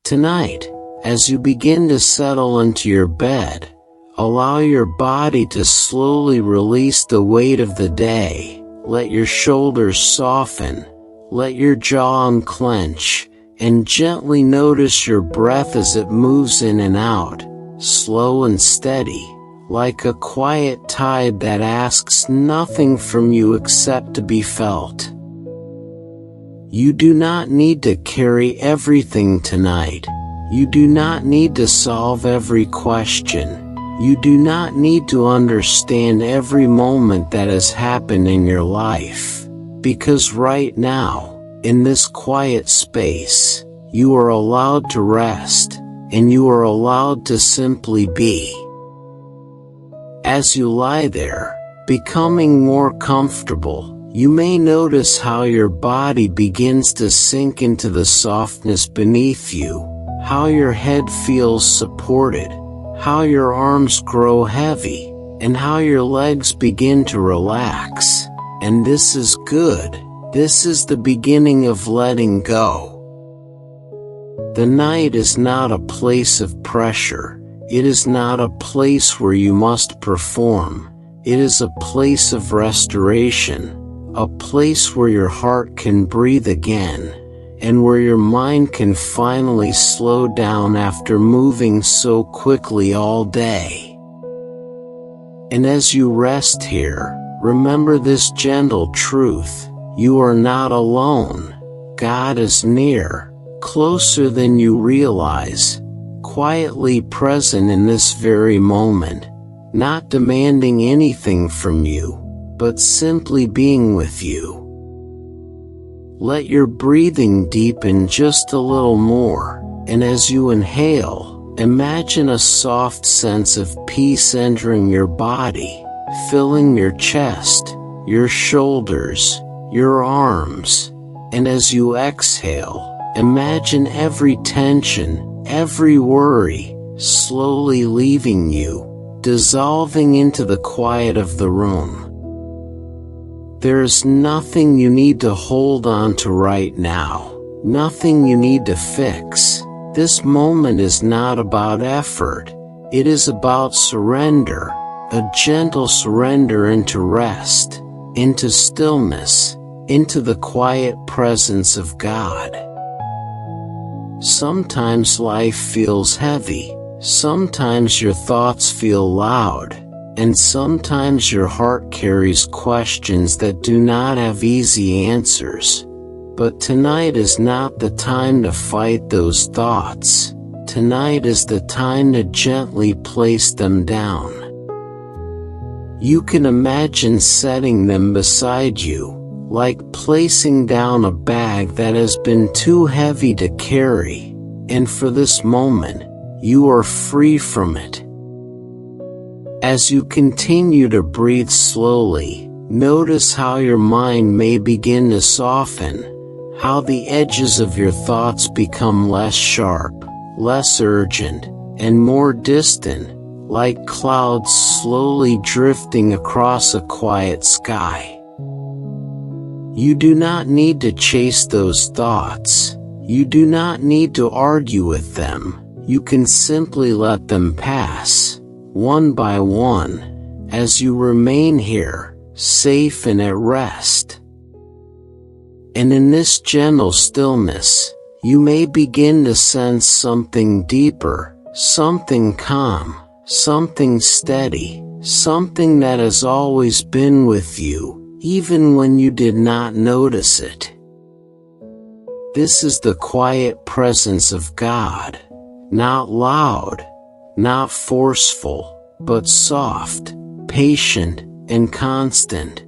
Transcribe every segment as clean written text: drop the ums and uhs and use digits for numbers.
Tonight, as you begin to settle into your bed, allow your body to slowly release the weight of the day. Let your shoulders soften, let your jaw unclench, and gently notice your breath as it moves in and out, slow and steady, like a quiet tide that asks nothing from you except to be felt. You do not need to carry everything tonight. You do not need to solve every question. You do not need to understand every moment that has happened in your life, because right now, in this quiet space, you are allowed to rest, and you are allowed to simply be. As you lie there, becoming more comfortable, you may notice how your body begins to sink into the softness beneath you, how your head feels supported, how your arms grow heavy, and how your legs begin to relax. And this is good. This is the beginning of letting go. The night is not a place of pressure. It is not a place where you must perform. It is a place of restoration, a place where your heart can breathe again, and where your mind can finally slow down after moving so quickly all day. And as you rest here, remember this gentle truth: you are not alone. God is near, closer than you realize, quietly present in this very moment, not demanding anything from you, but simply being with you. Let your breathing deepen just a little more, and as you inhale, imagine a soft sense of peace entering your body, filling your chest, your shoulders, your arms, and as you exhale, imagine every tension, every worry, slowly leaving you, dissolving into the quiet of the room. There is nothing you need to hold on to right now, nothing you need to fix. This moment is not about effort, it is about surrender, a gentle surrender into rest, into stillness, into the quiet presence of God. Sometimes life feels heavy, sometimes your thoughts feel loud, and sometimes your heart carries questions that do not have easy answers. But tonight is not the time to fight those thoughts. Tonight is the time to gently place them down. You can imagine setting them beside you, like placing down a bag that has been too heavy to carry, and for this moment, you are free from it. As you continue to breathe slowly, notice how your mind may begin to soften, how the edges of your thoughts become less sharp, less urgent, and more distant, like clouds slowly drifting across a quiet sky. You do not need to chase those thoughts. You do not need to argue with them. You can simply let them pass, one by one, as you remain here, safe and at rest. And in this gentle stillness, you may begin to sense something deeper, something calm, something steady, something that has always been with you, even when you did not notice it. This is the quiet presence of God, not loud, not forceful, but soft, patient, and constant.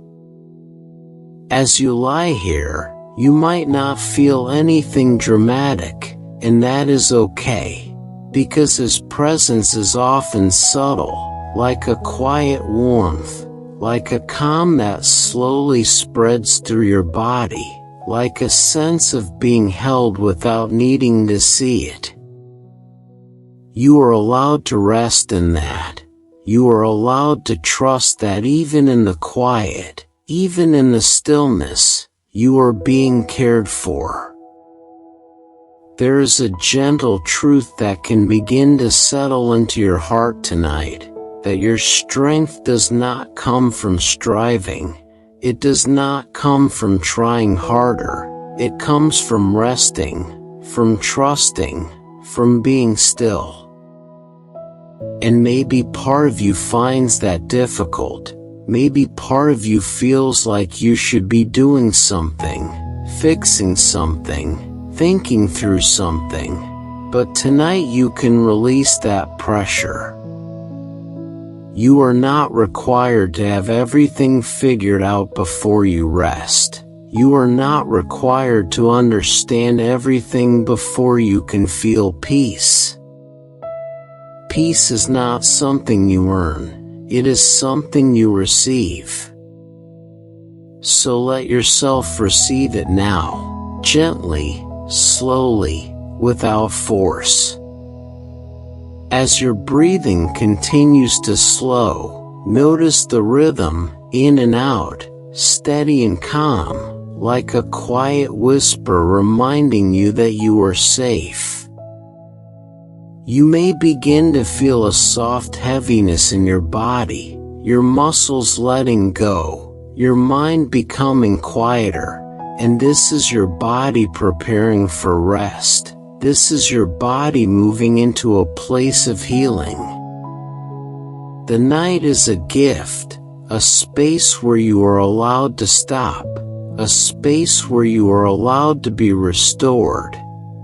As you lie here, you might not feel anything dramatic, and that is okay, because His presence is often subtle, like a quiet warmth, like a calm that slowly spreads through your body, like a sense of being held without needing to see it. You are allowed to rest in that. You are allowed to trust that even in the quiet, even in the stillness, you are being cared for. There is a gentle truth that can begin to settle into your heart tonight, that your strength does not come from striving. It does not come from trying harder. It comes from resting, from trusting, from being still. And maybe part of you finds that difficult. Maybe part of you feels like you should be doing something, fixing something, thinking through something. But tonight you can release that pressure. You are not required to have everything figured out before you rest. You are not required to understand everything before you can feel peace. Peace is not something you earn, it is something you receive. So let yourself receive it now, gently, slowly, without force. As your breathing continues to slow, notice the rhythm, in and out, steady and calm, like a quiet whisper reminding you that you are safe. You may begin to feel a soft heaviness in your body, your muscles letting go, your mind becoming quieter, and this is your body preparing for rest. This is your body moving into a place of healing. The night is a gift, a space where you are allowed to stop, a space where you are allowed to be restored.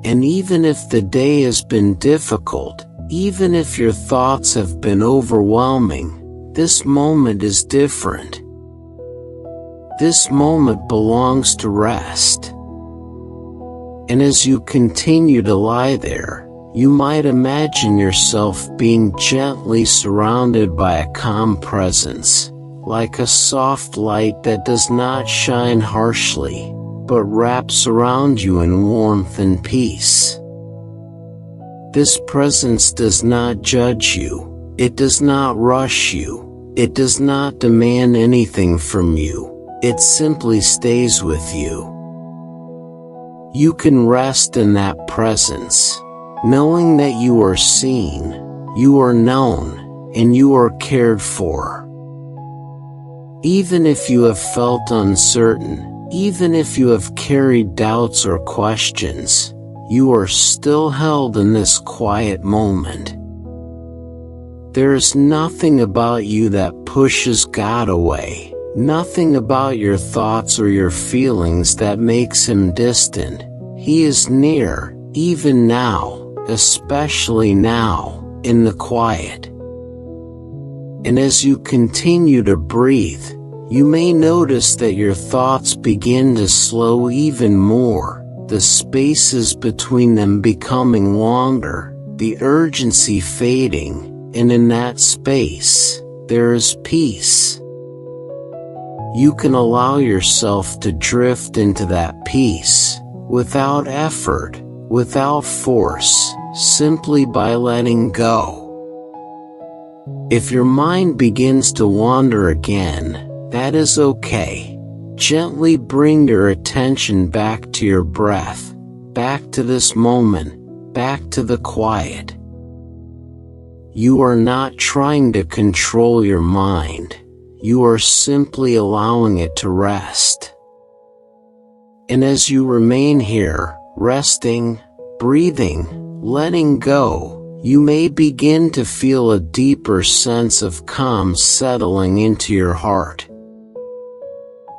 And even if the day has been difficult, even if your thoughts have been overwhelming, this moment is different. This moment belongs to rest. And as you continue to lie there, you might imagine yourself being gently surrounded by a calm presence, like a soft light that does not shine harshly, but wraps around you in warmth and peace. This presence does not judge you, it does not rush you, it does not demand anything from you, it simply stays with you. You can rest in that presence, knowing that you are seen, you are known, and you are cared for. Even if you have felt uncertain, even if you have carried doubts or questions, you are still held in this quiet moment. There is nothing about you that pushes God away, nothing about your thoughts or your feelings that makes Him distant. He is near, even now, especially now, in the quiet. And as you continue to breathe, you may notice that your thoughts begin to slow even more, the spaces between them becoming longer, the urgency fading, and in that space, there is peace. You can allow yourself to drift into that peace, without effort, without force, simply by letting go. If your mind begins to wander again, that is okay. Gently bring your attention back to your breath, back to this moment, back to the quiet. You are not trying to control your mind, you are simply allowing it to rest. And as you remain here, resting, breathing, letting go, you may begin to feel a deeper sense of calm settling into your heart.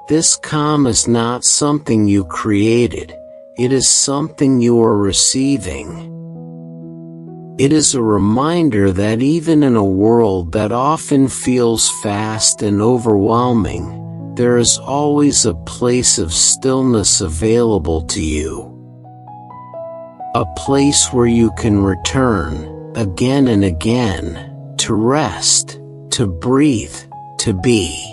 This calm is not something you created, it is something you are receiving. It is a reminder that even in a world that often feels fast and overwhelming, there is always a place of stillness available to you. A place where you can return, again and again, to rest, to breathe, to be.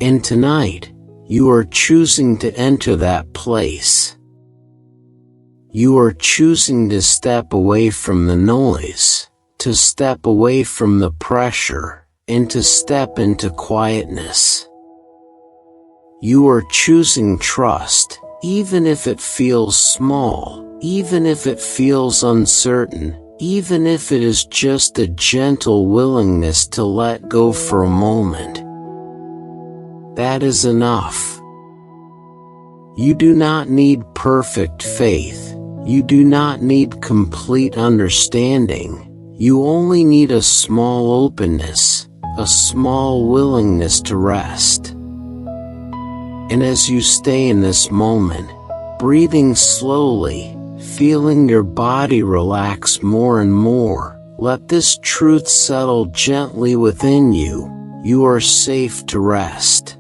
And tonight, you are choosing to enter that place. You are choosing to step away from the noise, to step away from the pressure, and to step into quietness. You are choosing trust, even if it feels small, even if it feels uncertain, even if it is just a gentle willingness to let go for a moment. That is enough. You do not need perfect faith. You do not need complete understanding. You only need a small openness, a small willingness to rest. And as you stay in this moment, breathing slowly, feeling your body relax more and more, let this truth settle gently within you. You are safe to rest.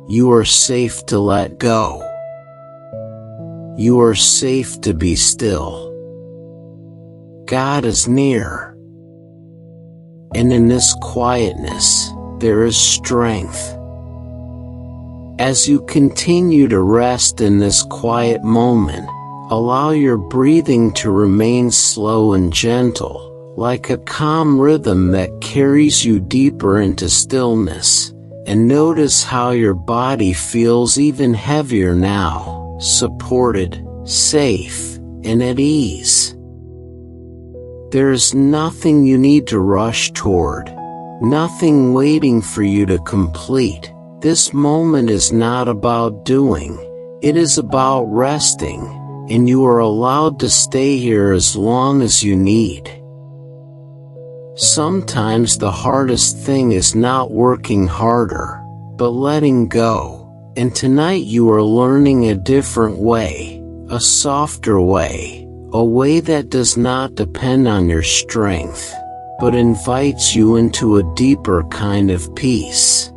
You are safe to let go. You are safe to be still. God is near. And in this quietness, there is strength. As you continue to rest in this quiet moment, allow your breathing to remain slow and gentle, like a calm rhythm that carries you deeper into stillness, and notice how your body feels even heavier now, supported, safe, and at ease. There is nothing you need to rush toward, nothing waiting for you to complete. This moment is not about doing, it is about resting, and you are allowed to stay here as long as you need. Sometimes the hardest thing is not working harder, but letting go, and tonight you are learning a different way, a softer way, a way that does not depend on your strength, but invites you into a deeper kind of peace.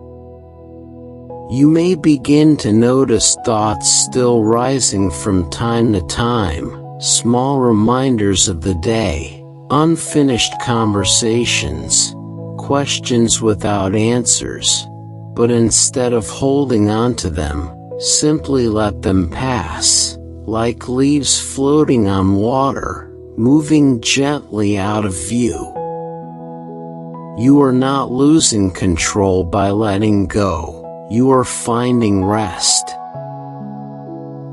You may begin to notice thoughts still rising from time to time, small reminders of the day, unfinished conversations, questions without answers, but instead of holding on to them, simply let them pass, like leaves floating on water, moving gently out of view. You are not losing control by letting go. You are finding rest.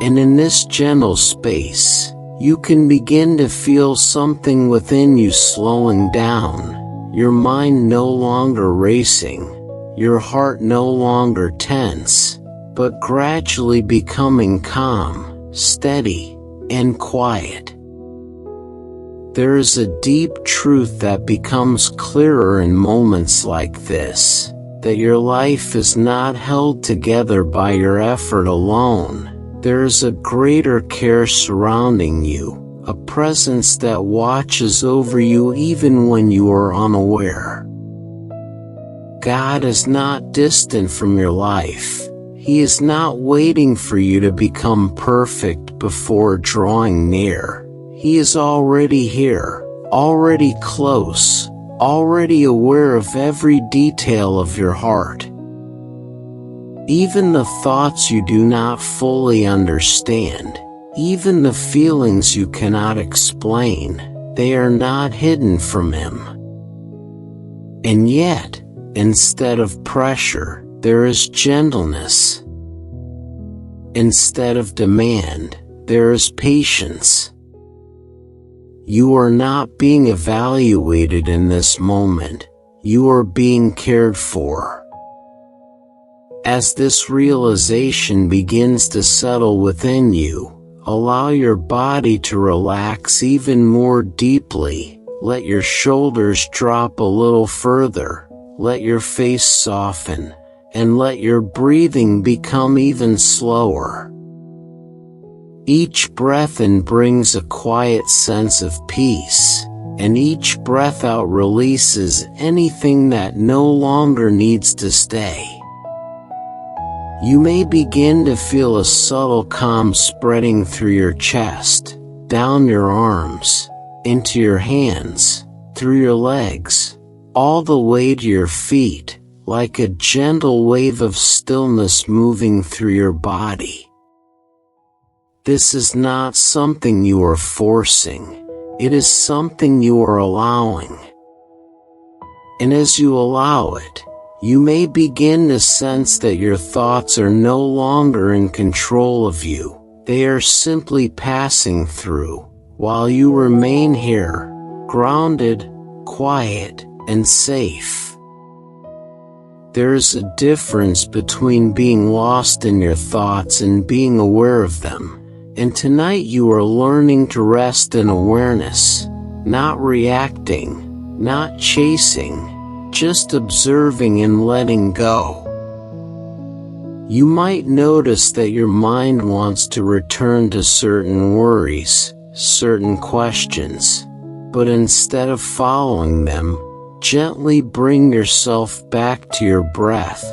And in this gentle space, you can begin to feel something within you slowing down, your mind no longer racing, your heart no longer tense, but gradually becoming calm, steady, and quiet. There is a deep truth that becomes clearer in moments like this, that your life is not held together by your effort alone. There is a greater care surrounding you, a presence that watches over you even when you are unaware. God is not distant from your life. He is not waiting for you to become perfect before drawing near. He is already here, already close, already aware of every detail of your heart. Even the thoughts you do not fully understand, even the feelings you cannot explain, they are not hidden from Him. And yet, instead of pressure, there is gentleness. Instead of demand, there is patience. You are not being evaluated in this moment, you are being cared for. As this realization begins to settle within you, allow your body to relax even more deeply, let your shoulders drop a little further, let your face soften, and let your breathing become even slower. Each breath in brings a quiet sense of peace, and each breath out releases anything that no longer needs to stay. You may begin to feel a subtle calm spreading through your chest, down your arms, into your hands, through your legs, all the way to your feet, like a gentle wave of stillness moving through your body. This is not something you are forcing, it is something you are allowing. And as you allow it, you may begin to sense that your thoughts are no longer in control of you, They are simply passing through, while you remain here, grounded, quiet, and safe. There is a difference between being lost in your thoughts and being aware of them, and tonight you are learning to rest in awareness, not reacting, not chasing, just observing and letting go. You might notice that your mind wants to return to certain worries, certain questions, but instead of following them, gently bring yourself back to your breath,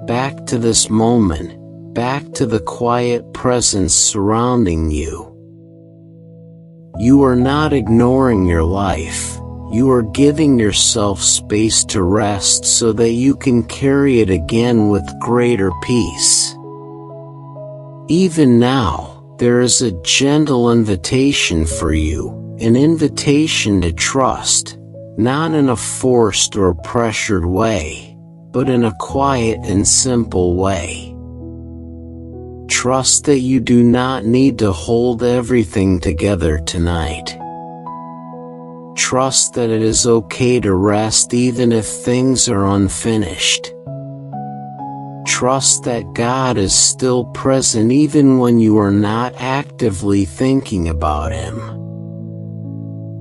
back to this moment, back to the quiet presence surrounding you. You are not ignoring your life. You are giving yourself space to rest so that you can carry it again with greater peace. Even now, there is a gentle invitation for you, an invitation to trust, not in a forced or pressured way, but in a quiet and simple way. Trust that you do not need to hold everything together tonight. Trust that it is okay to rest even if things are unfinished. Trust that God is still present even when you are not actively thinking about Him.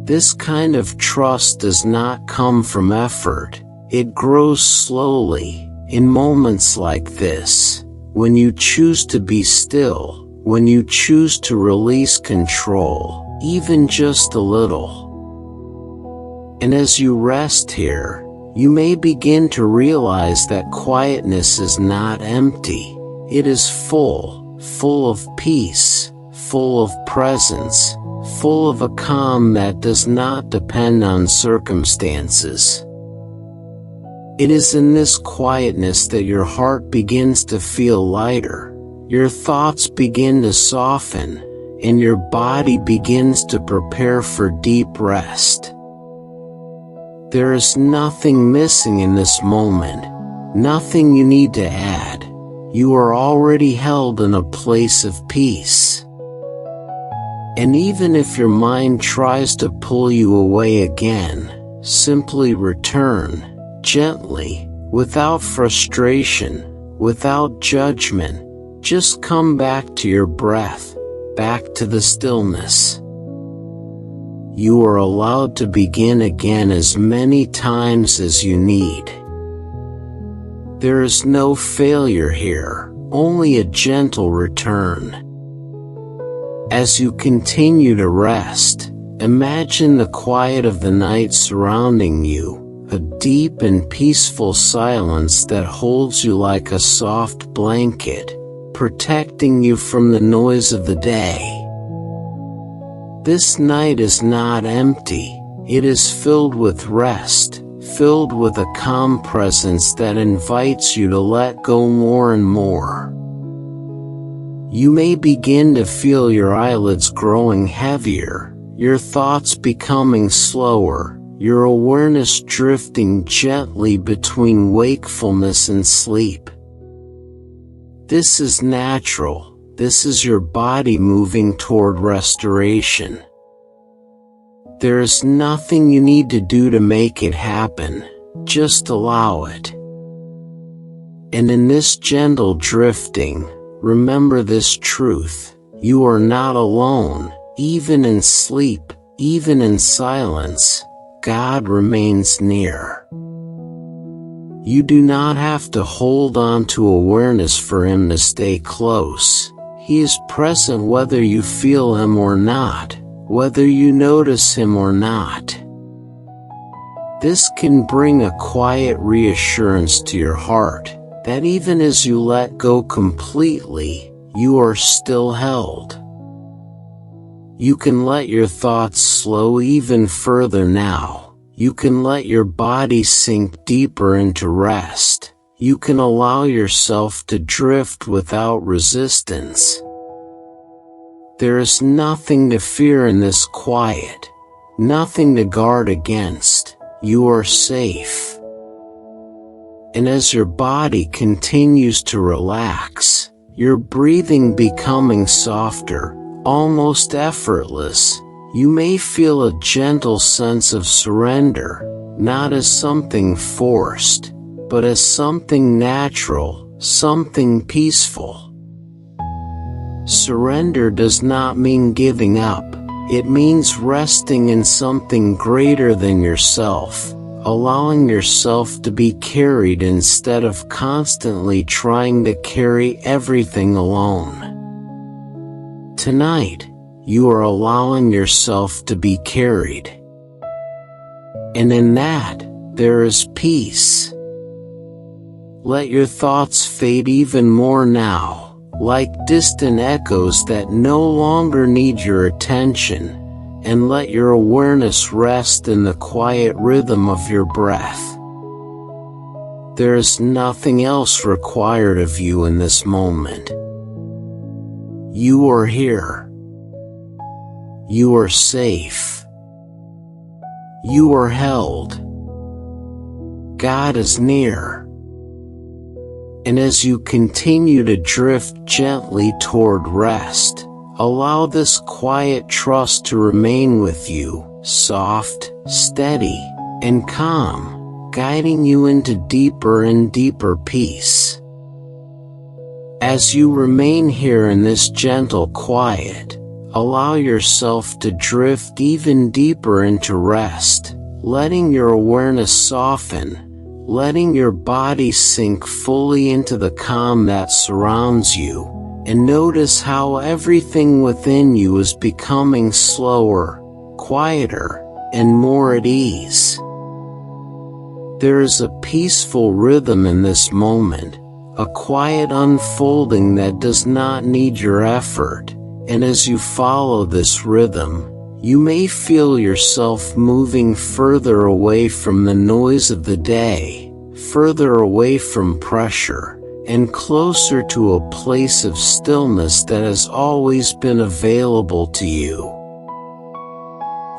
This kind of trust does not come from effort. It grows slowly, in moments like this, when you choose to be still, when you choose to release control, even just a little. And as you rest here, you may begin to realize that quietness is not empty. It is full of peace, full of presence, full of a calm that does not depend on circumstances. It is in this quietness that your heart begins to feel lighter, your thoughts begin to soften, and your body begins to prepare for deep rest. There is nothing missing in this moment, nothing you need to add. You are already held in a place of peace. And even if your mind tries to pull you away again, simply return, gently, without frustration, without judgment. Just come back to your breath, back to the stillness. You are allowed to begin again as many times as you need. There is no failure here, only a gentle return. As you continue to rest, imagine the quiet of the night surrounding you, a deep and peaceful silence that holds you like a soft blanket, protecting you from the noise of the day. This night is not empty, it is filled with rest, filled with a calm presence that invites you to let go more and more. You may begin to feel your eyelids growing heavier, your thoughts becoming slower, your awareness drifting gently between wakefulness and sleep. This is natural. This is your body moving toward restoration. There is nothing you need to do to make it happen, just allow it. And in this gentle drifting, remember this truth: you are not alone, even in sleep, even in silence, God remains near. You do not have to hold on to awareness for Him to stay close. He is present whether you feel Him or not, whether you notice Him or not. This can bring a quiet reassurance to your heart, that even as you let go completely, you are still held. You can let your thoughts slow even further now. You can let your body sink deeper into rest. You can allow yourself to drift without resistance. There is nothing to fear in this quiet, nothing to guard against. You are safe. And as your body continues to relax, your breathing becoming softer, almost effortless. You may feel a gentle sense of surrender, not as something forced, but as something natural, something peaceful. Surrender does not mean giving up. It means resting in something greater than yourself, allowing yourself to be carried instead of constantly trying to carry everything alone. Tonight, you are allowing yourself to be carried. And in that, there is peace. Let your thoughts fade even more now, like distant echoes that no longer need your attention, and let your awareness rest in the quiet rhythm of your breath. There is nothing else required of you in this moment. You are here. You are safe. You are held. God is near. And as you continue to drift gently toward rest, allow this quiet trust to remain with you, soft, steady, and calm, guiding you into deeper and deeper peace. As you remain here in this gentle quiet, allow yourself to drift even deeper into rest, letting your awareness soften, letting your body sink fully into the calm that surrounds you, and notice how everything within you is becoming slower, quieter, and more at ease. There is a peaceful rhythm in this moment, a quiet unfolding that does not need your effort, and as you follow this rhythm, you may feel yourself moving further away from the noise of the day, further away from pressure, and closer to a place of stillness that has always been available to you.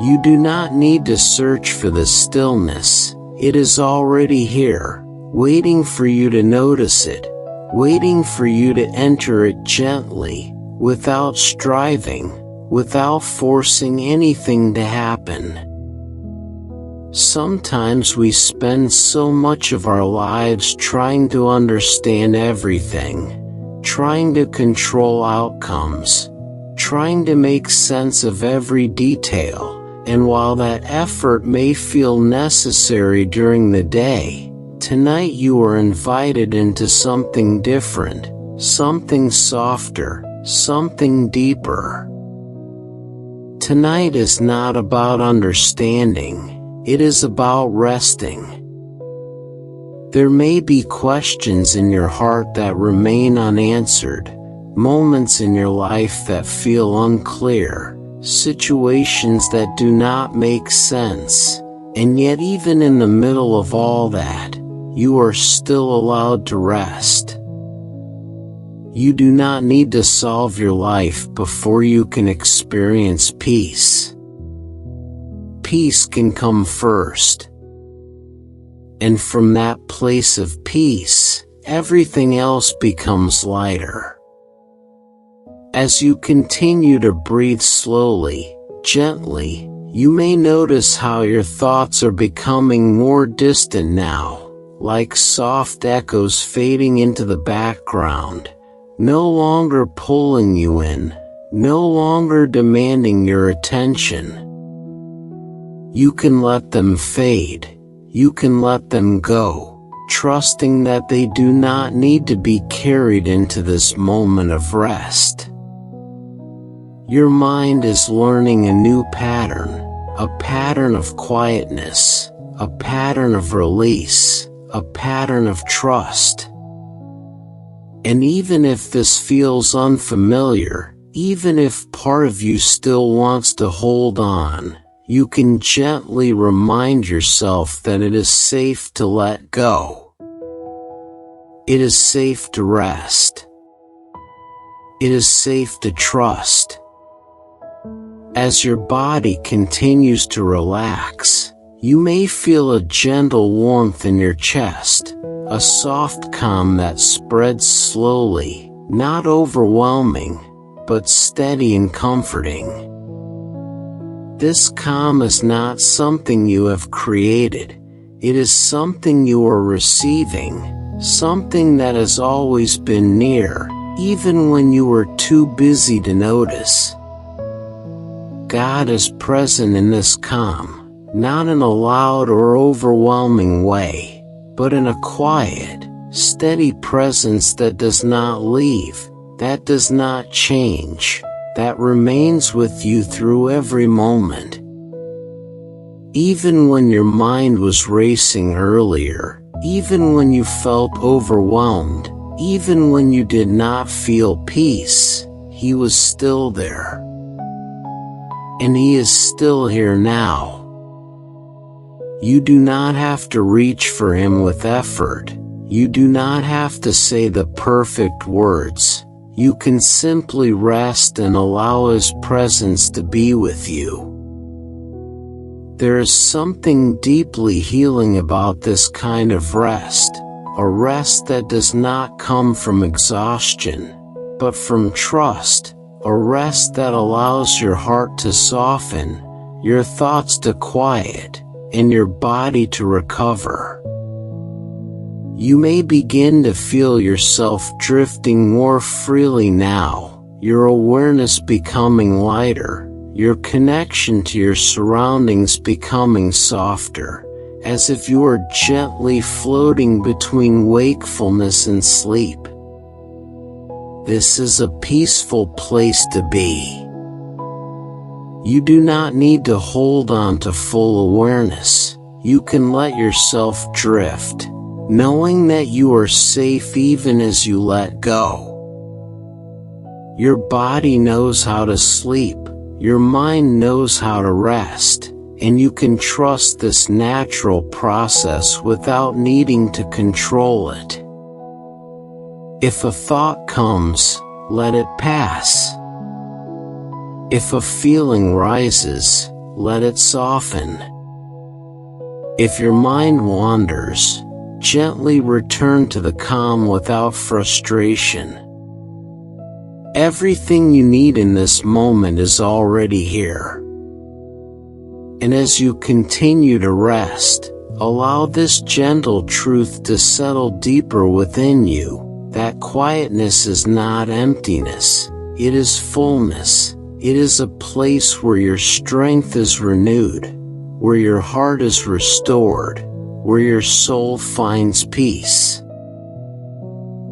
You do not need to search for this stillness. It is already here, waiting for you to notice it, waiting for you to enter it gently, without striving, without forcing anything to happen. Sometimes we spend so much of our lives trying to understand everything, trying to control outcomes, trying to make sense of every detail, and while that effort may feel necessary during the day, tonight you are invited into something different, something softer, something deeper. Tonight is not about understanding. It is about resting. There may be questions in your heart that remain unanswered, moments in your life that feel unclear, situations that do not make sense, and yet even in the middle of all that, you are still allowed to rest. You do not need to solve your life before you can experience peace. Peace can come first. And from that place of peace, everything else becomes lighter. As you continue to breathe slowly, gently, you may notice how your thoughts are becoming more distant now, like soft echoes fading into the background, no longer pulling you in, no longer demanding your attention. You can let them fade, you can let them go, trusting that they do not need to be carried into this moment of rest. Your mind is learning a new pattern, a pattern of quietness, a pattern of release, a pattern of trust. And even if this feels unfamiliar, even if part of you still wants to hold on, you can gently remind yourself that it is safe to let go. It is safe to rest. It is safe to trust. As your body continues to relax, you may feel a gentle warmth in your chest, a soft calm that spreads slowly, not overwhelming, but steady and comforting. This calm is not something you have created, it is something you are receiving, something that has always been near, even when you were too busy to notice. God is present in this calm, not in a loud or overwhelming way, but in a quiet, steady presence that does not leave, that does not change, that remains with you through every moment. Even when your mind was racing earlier, even when you felt overwhelmed, even when you did not feel peace, He was still there. And He is still here now. You do not have to reach for Him with effort. You do not have to say the perfect words. You can simply rest and allow His presence to be with you. There is something deeply healing about this kind of rest, a rest that does not come from exhaustion, but from trust, a rest that allows your heart to soften, your thoughts to quiet, and your body to recover. You may begin to feel yourself drifting more freely now, your awareness becoming lighter, your connection to your surroundings becoming softer, as if you are gently floating between wakefulness and sleep. This is a peaceful place to be. You do not need to hold on to full awareness. You can let yourself drift, knowing that you are safe even as you let go. Your body knows how to sleep, your mind knows how to rest, and you can trust this natural process without needing to control it. If a thought comes, let it pass. If a feeling rises, let it soften. If your mind wanders, gently return to the calm without frustration. Everything you need in this moment is already here. And as you continue to rest, allow this gentle truth to settle deeper within you, that quietness is not emptiness, it is fullness. It is a place where your strength is renewed, where your heart is restored, where your soul finds peace.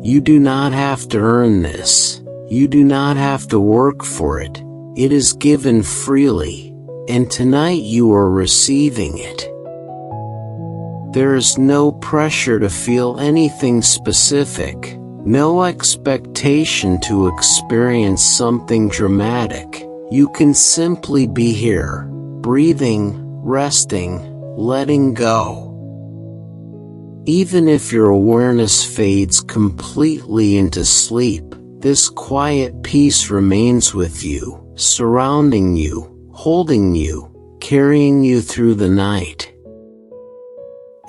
You do not have to earn this. You do not have to work for it. It is given freely, and tonight you are receiving it. There is no pressure to feel anything specific, no expectation to experience something dramatic. You can simply be here, breathing, resting, letting go. Even if your awareness fades completely into sleep, this quiet peace remains with you, surrounding you, holding you, carrying you through the night.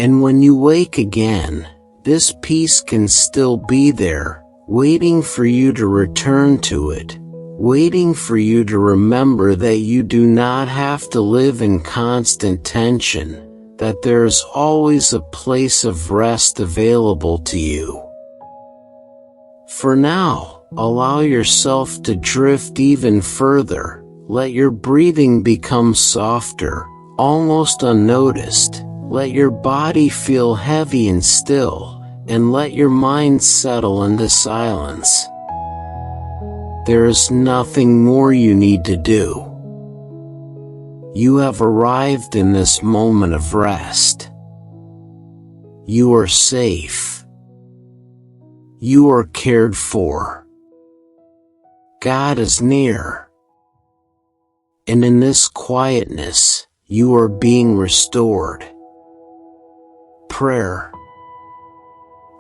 And when you wake again, this peace can still be there, waiting for you to return to it, waiting for you to remember that you do not have to live in constant tension, that there is always a place of rest available to you. For now, allow yourself to drift even further. Let your breathing become softer, almost unnoticed. Let your body feel heavy and still, and let your mind settle into silence. There is nothing more you need to do. You have arrived in this moment of rest. You are safe. You are cared for. God is near. And in this quietness, you are being restored. Prayer.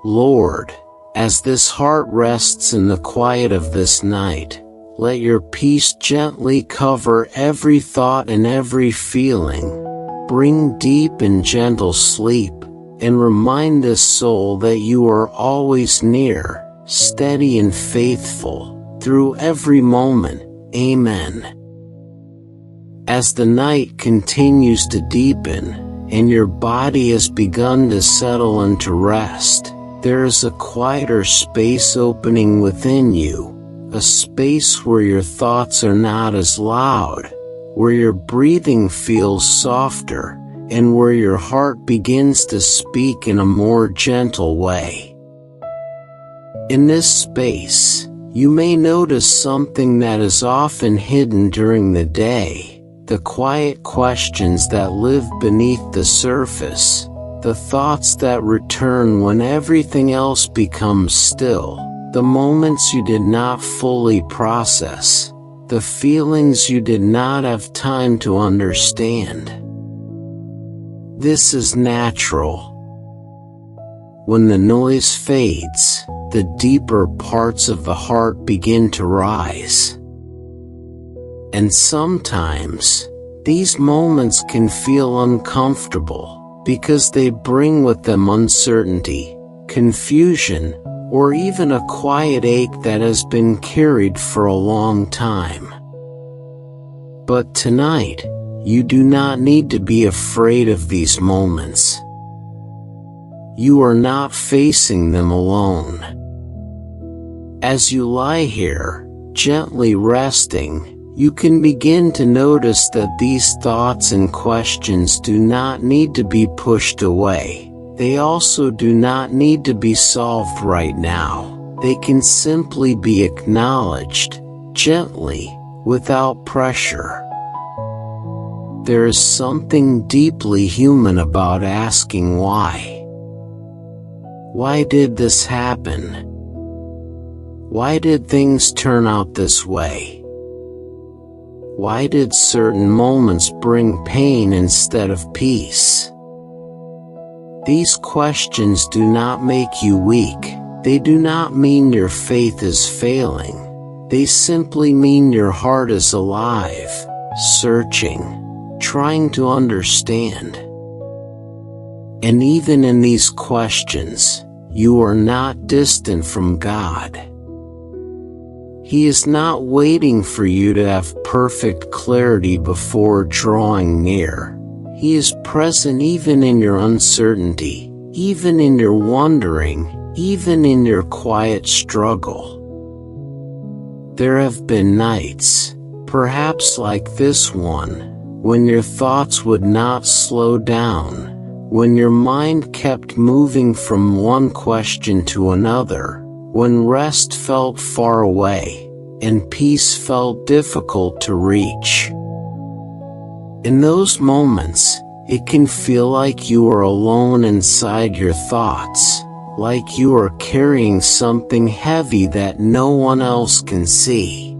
Lord, as this heart rests in the quiet of this night, let your peace gently cover every thought and every feeling. Bring deep and gentle sleep, and remind this soul that you are always near, steady and faithful, through every moment. Amen. As the night continues to deepen, and your body has begun to settle into rest, there is a quieter space opening within you, a space where your thoughts are not as loud, where your breathing feels softer, and where your heart begins to speak in a more gentle way. In this space, you may notice something that is often hidden during the day, the quiet questions that live beneath the surface, the thoughts that return when everything else becomes still, the moments you did not fully process, the feelings you did not have time to understand. This is natural. When the noise fades, the deeper parts of the heart begin to rise. And sometimes, these moments can feel uncomfortable because they bring with them uncertainty, confusion, or even a quiet ache that has been carried for a long time. But tonight, you do not need to be afraid of these moments. You are not facing them alone. As you lie here, gently resting, you can begin to notice that these thoughts and questions do not need to be pushed away. They also do not need to be solved right now. They can simply be acknowledged, gently, without pressure. There is something deeply human about asking why. Why did this happen? Why did things turn out this way? Why did certain moments bring pain instead of peace? These questions do not make you weak. They do not mean your faith is failing. They simply mean your heart is alive, searching, trying to understand. And even in these questions, you are not distant from God. He is not waiting for you to have perfect clarity before drawing near. He is present even in your uncertainty, even in your wondering, even in your quiet struggle. There have been nights, perhaps like this one, when your thoughts would not slow down, when your mind kept moving from one question to another, when rest felt far away, and peace felt difficult to reach. In those moments, it can feel like you are alone inside your thoughts, like you are carrying something heavy that no one else can see.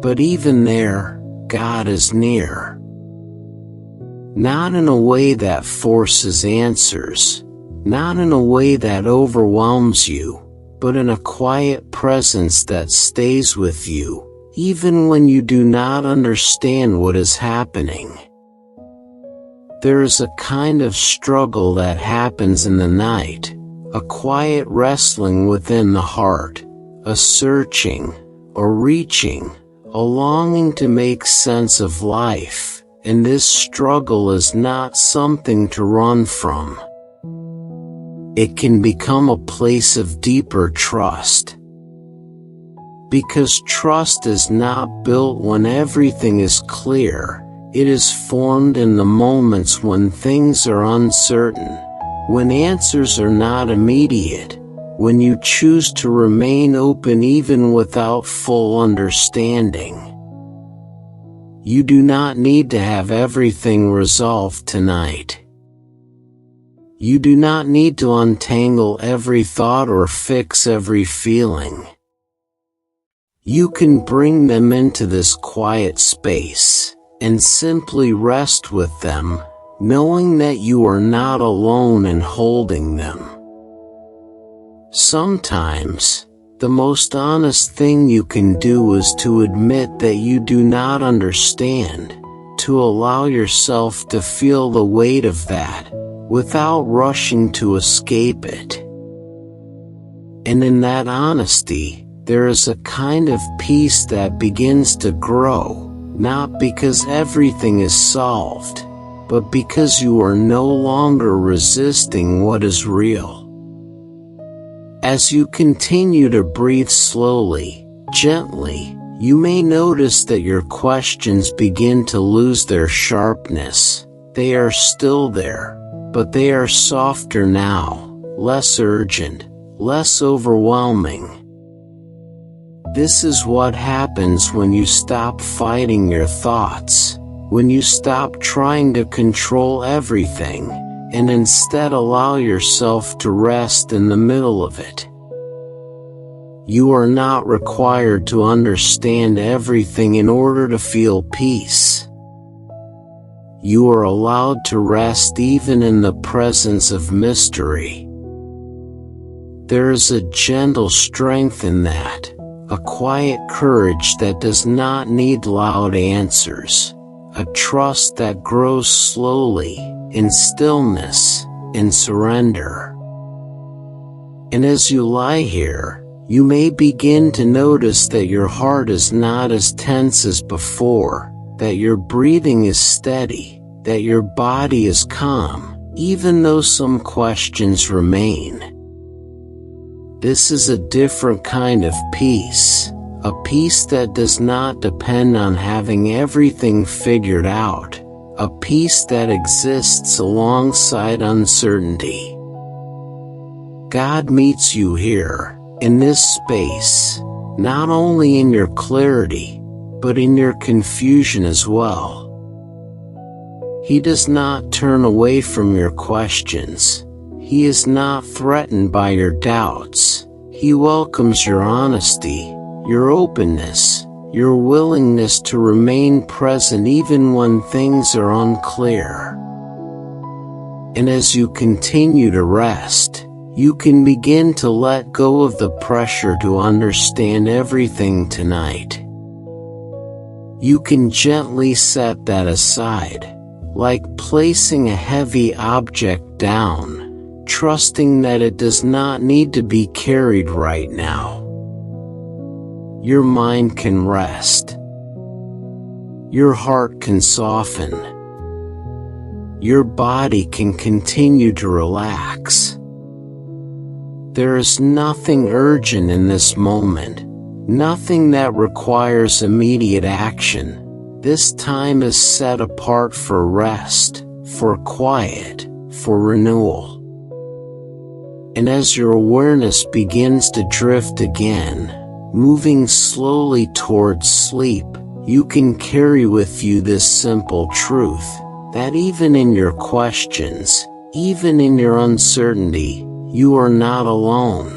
But even there, God is near. Not in a way that forces answers, not in a way that overwhelms you, but in a quiet presence that stays with you, even when you do not understand what is happening. There is a kind of struggle that happens in the night, a quiet wrestling within the heart, a searching, a reaching, a longing to make sense of life, and this struggle is not something to run from. It can become a place of deeper trust. Because trust is not built when everything is clear, it is formed in the moments when things are uncertain, when answers are not immediate, when you choose to remain open even without full understanding. You do not need to have everything resolved tonight. You do not need to untangle every thought or fix every feeling. You can bring them into this quiet space, and simply rest with them, knowing that you are not alone in holding them. Sometimes, the most honest thing you can do is to admit that you do not understand, to allow yourself to feel the weight of that, without rushing to escape it. And in that honesty, there is a kind of peace that begins to grow, not because everything is solved, but because you are no longer resisting what is real. As you continue to breathe slowly, gently, you may notice that your questions begin to lose their sharpness. They are still there, but they are softer now, less urgent, less overwhelming. This is what happens when you stop fighting your thoughts, when you stop trying to control everything, and instead allow yourself to rest in the middle of it. You are not required to understand everything in order to feel peace. You are allowed to rest even in the presence of mystery. There is a gentle strength in that, a quiet courage that does not need loud answers, a trust that grows slowly, in stillness, in surrender. And as you lie here, you may begin to notice that your heart is not as tense as before, that your breathing is steady, that your body is calm, even though some questions remain. This is a different kind of peace, a peace that does not depend on having everything figured out, a peace that exists alongside uncertainty. God meets you here, in this space, not only in your clarity, but in your confusion as well. He does not turn away from your questions. He is not threatened by your doubts. He welcomes your honesty, your openness, your willingness to remain present even when things are unclear. And as you continue to rest, you can begin to let go of the pressure to understand everything tonight. You can gently set that aside, like placing a heavy object down, trusting that it does not need to be carried right now. Your mind can rest. Your heart can soften. Your body can continue to relax. There is nothing urgent in this moment, nothing that requires immediate action. This time is set apart for rest, for quiet, for renewal. And as your awareness begins to drift again, moving slowly towards sleep, you can carry with you this simple truth, that even in your questions, even in your uncertainty, you are not alone.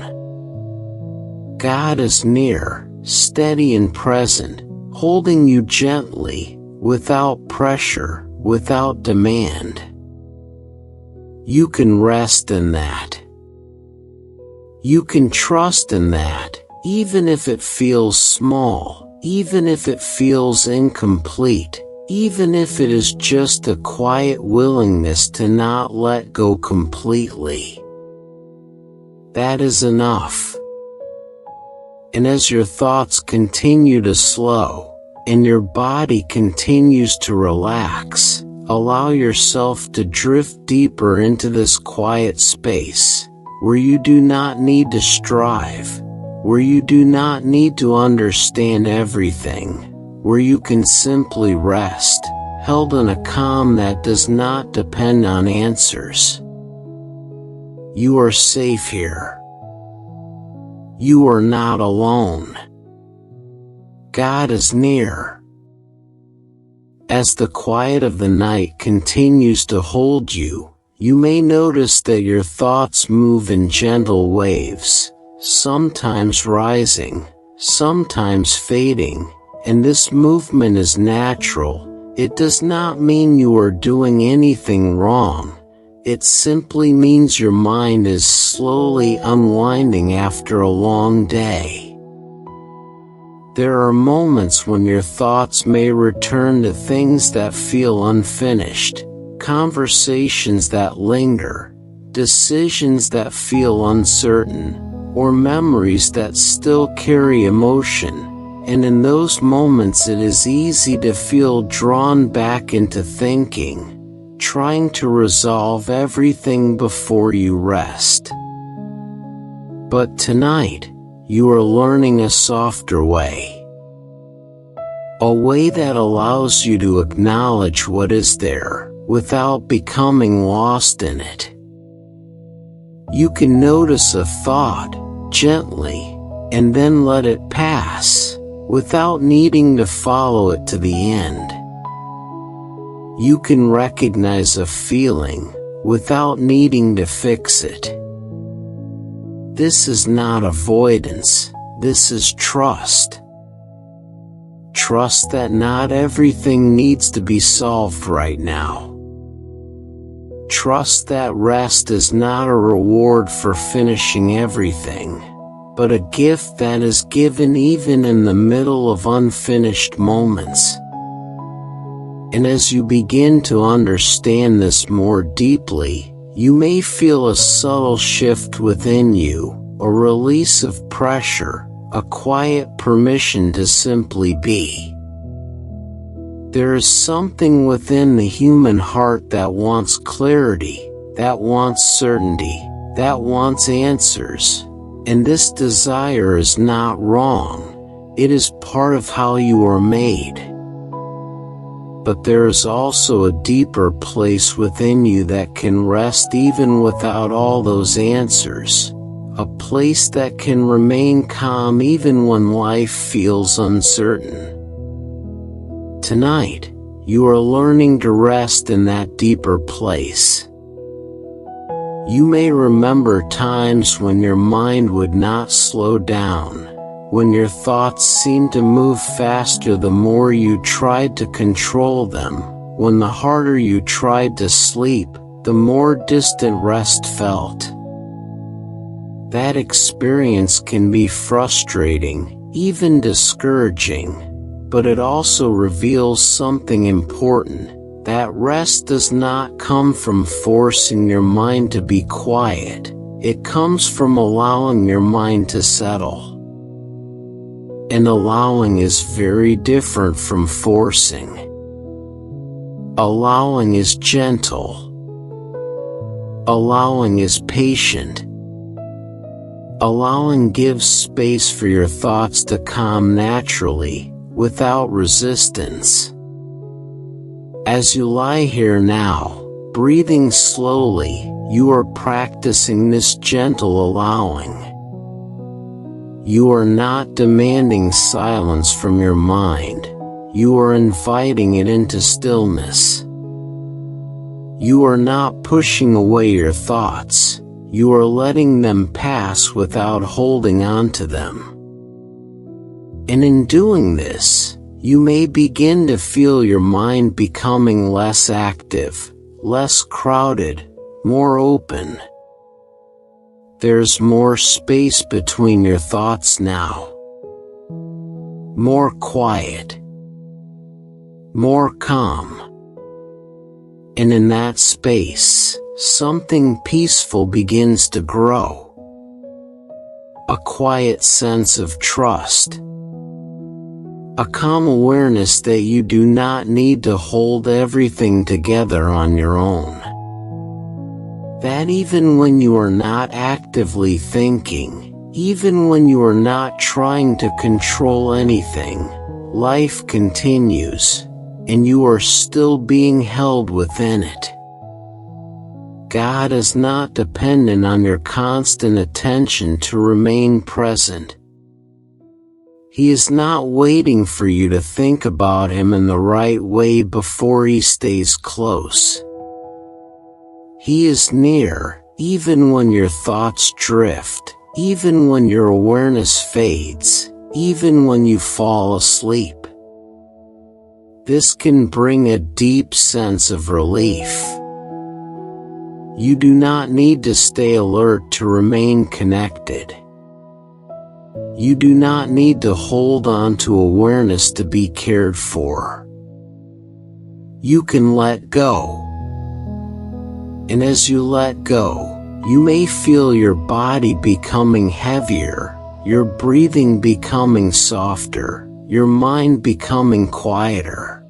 God is near, steady and present, holding you gently, without pressure, without demand. You can rest in that. You can trust in that, even if it feels small, even if it feels incomplete, even if it is just a quiet willingness to not let go completely. That is enough. And as your thoughts continue to slow, and your body continues to relax, allow yourself to drift deeper into this quiet space, where you do not need to strive, where you do not need to understand everything, where you can simply rest, held in a calm that does not depend on answers. You are safe here. You are not alone. God is near. As the quiet of the night continues to hold you, you may notice that your thoughts move in gentle waves, sometimes rising, sometimes fading, and this movement is natural. It does not mean you are doing anything wrong. It simply means your mind is slowly unwinding after a long day. There are moments when your thoughts may return to things that feel unfinished, conversations that linger, decisions that feel uncertain, or memories that still carry emotion, and in those moments it is easy to feel drawn back into thinking, trying to resolve everything before you rest. But tonight, you are learning a softer way. A way that allows you to acknowledge what is there, without becoming lost in it. You can notice a thought, gently, and then let it pass, without needing to follow it to the end. You can recognize a feeling, without needing to fix it. This is not avoidance, this is trust. Trust that not everything needs to be solved right now. Trust that rest is not a reward for finishing everything, but a gift that is given even in the middle of unfinished moments. And as you begin to understand this more deeply, you may feel a subtle shift within you, a release of pressure, a quiet permission to simply be. There is something within the human heart that wants clarity, that wants certainty, that wants answers, and this desire is not wrong, it is part of how you are made. But there is also a deeper place within you that can rest even without all those answers, a place that can remain calm even when life feels uncertain. Tonight, you are learning to rest in that deeper place. You may remember times when your mind would not slow down, when your thoughts seemed to move faster the more you tried to control them, when the harder you tried to sleep, the more distant rest felt. That experience can be frustrating, even discouraging, but it also reveals something important, that rest does not come from forcing your mind to be quiet, it comes from allowing your mind to settle. And allowing is very different from forcing. Allowing is gentle. Allowing is patient. Allowing gives space for your thoughts to calm naturally, without resistance. As you lie here now, breathing slowly, you are practicing this gentle allowing. You are not demanding silence from your mind, you are inviting it into stillness. You are not pushing away your thoughts, you are letting them pass without holding on to them. And in doing this, you may begin to feel your mind becoming less active, less crowded, more open. There's more space between your thoughts now. More quiet. More calm. And in that space, something peaceful begins to grow. A quiet sense of trust. A calm awareness that you do not need to hold everything together on your own. That even when you are not actively thinking, even when you are not trying to control anything, life continues, and you are still being held within it. God is not dependent on your constant attention to remain present. He is not waiting for you to think about Him in the right way before He stays close. He is near, even when your thoughts drift, even when your awareness fades, even when you fall asleep. This can bring a deep sense of relief. You do not need to stay alert to remain connected. You do not need to hold on to awareness to be cared for. You can let go. And as you let go, You may feel your body becoming heavier, your breathing becoming softer, your mind becoming quieter.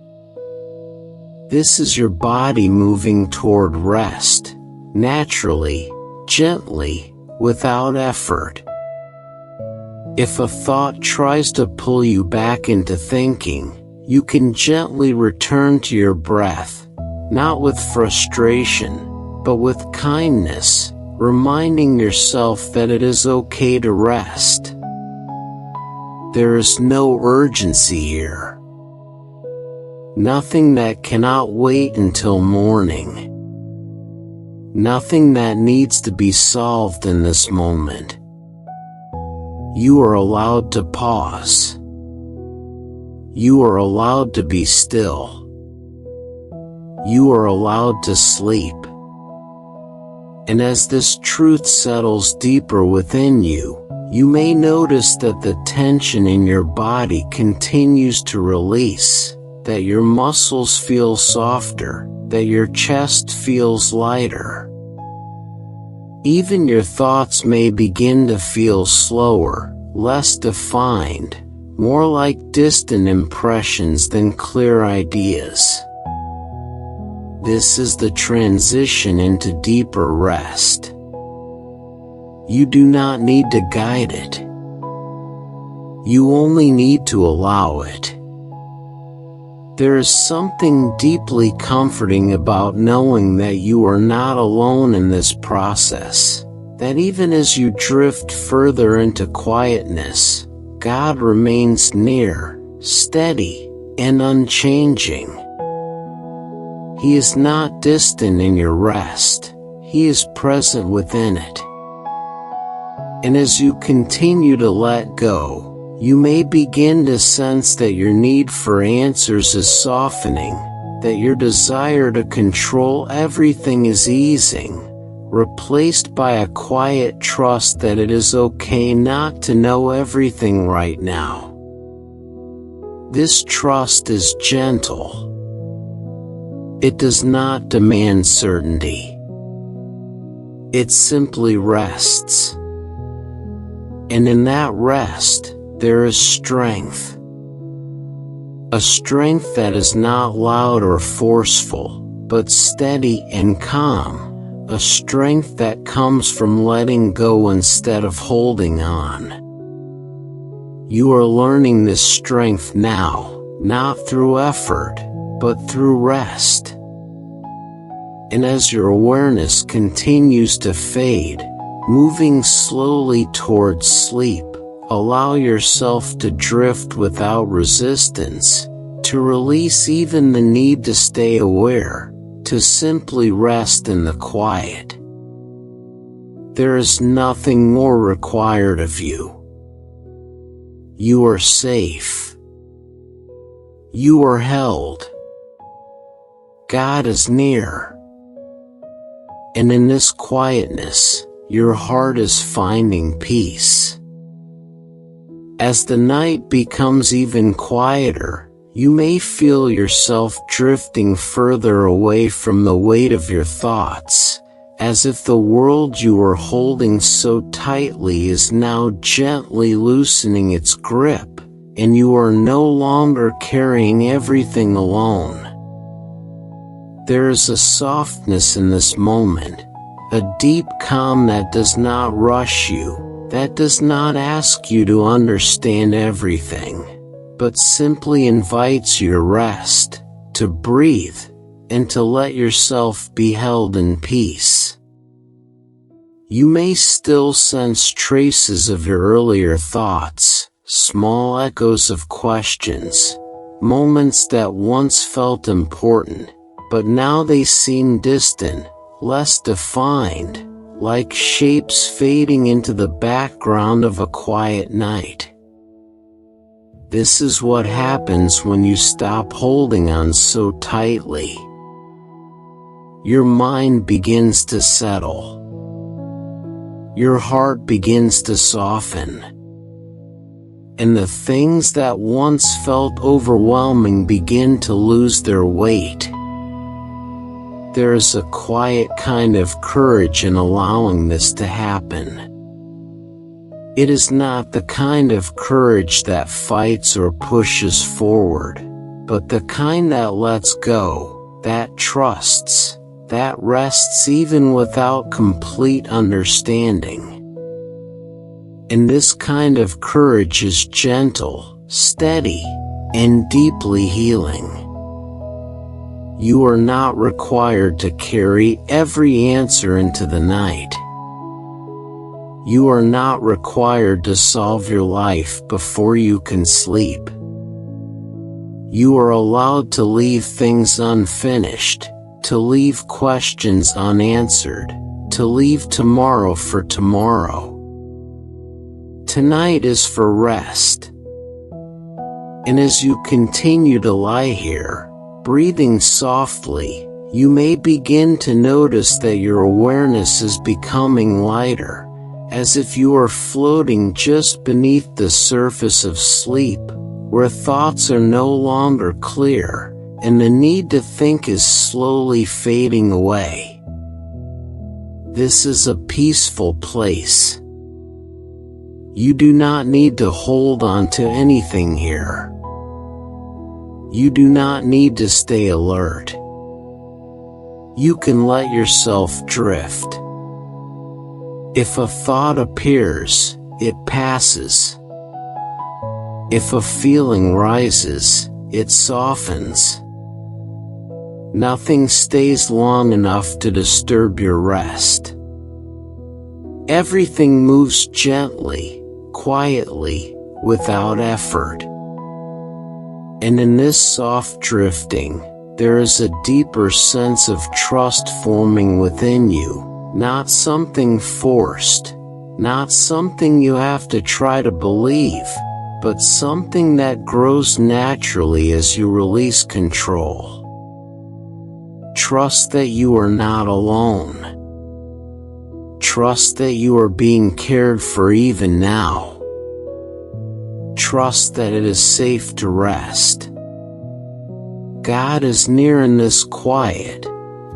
This is your body moving toward rest, naturally, gently, without effort. If a thought tries to pull you back into thinking, you can gently return to your breath, not with frustration, but with kindness, reminding yourself that it is okay to rest. There is no urgency here. Nothing that cannot wait until morning. Nothing that needs to be solved in this moment. You are allowed to pause. You are allowed to be still. You are allowed to sleep. And as this truth settles deeper within you, you may notice that the tension in your body continues to release, that your muscles feel softer, that your chest feels lighter. Even your thoughts may begin to feel slower, less defined, more like distant impressions than clear ideas. This is the transition into deeper rest. You do not need to guide it. You only need to allow it. There is something deeply comforting about knowing that you are not alone in this process, that even as you drift further into quietness, God remains near, steady, and unchanging. He is not distant in your rest, He is present within it. And as you continue to let go, you may begin to sense that your need for answers is softening, that your desire to control everything is easing, replaced by a quiet trust that it is okay not to know everything right now. This trust is gentle. It does not demand certainty. It simply rests. And in that rest, there is strength. A strength that is not loud or forceful, but steady and calm. A strength that comes from letting go instead of holding on. You are learning this strength now, not through effort, but through rest. And as your awareness continues to fade, moving slowly towards sleep, allow yourself to drift without resistance, to release even the need to stay aware, to simply rest in the quiet. There is nothing more required of you. You are safe. You are held. God is near. And in this quietness, your heart is finding peace. As the night becomes even quieter, you may feel yourself drifting further away from the weight of your thoughts, as if the world you were holding so tightly is now gently loosening its grip, and you are no longer carrying everything alone. There is a softness in this moment, a deep calm that does not rush you, that does not ask you to understand everything, but simply invites you to rest, to breathe, and to let yourself be held in peace. You may still sense traces of your earlier thoughts, small echoes of questions, moments that once felt important, but now they seem distant, less defined, like shapes fading into the background of a quiet night. This is what happens when you stop holding on so tightly. Your mind begins to settle. Your heart begins to soften. And the things that once felt overwhelming begin to lose their weight. there is a quiet kind of courage in allowing this to happen. It is not the kind of courage that fights or pushes forward, but the kind that lets go, that trusts, that rests even without complete understanding. And this kind of courage is gentle, steady, and deeply healing. You are not required to carry every answer into the night. You are not required to solve your life before you can sleep. You are allowed to leave things unfinished, to leave questions unanswered, to leave tomorrow for tomorrow. Tonight is for rest. And as you continue to lie here, breathing softly, you may begin to notice that your awareness is becoming lighter, as if you are floating just beneath the surface of sleep, where thoughts are no longer clear, and the need to think is slowly fading away. This is a peaceful place. You do not need to hold on to anything here. You do not need to stay alert. You can let yourself drift. If a thought appears, it passes. If a feeling rises, it softens. Nothing stays long enough to disturb your rest. Everything moves gently, quietly, without effort. And in this soft drifting, there is a deeper sense of trust forming within you, not something forced, not something you have to try to believe, but something that grows naturally as you release control. Trust that you are not alone. Trust that you are being cared for even now. Trust that it is safe to rest. God is near in this quiet,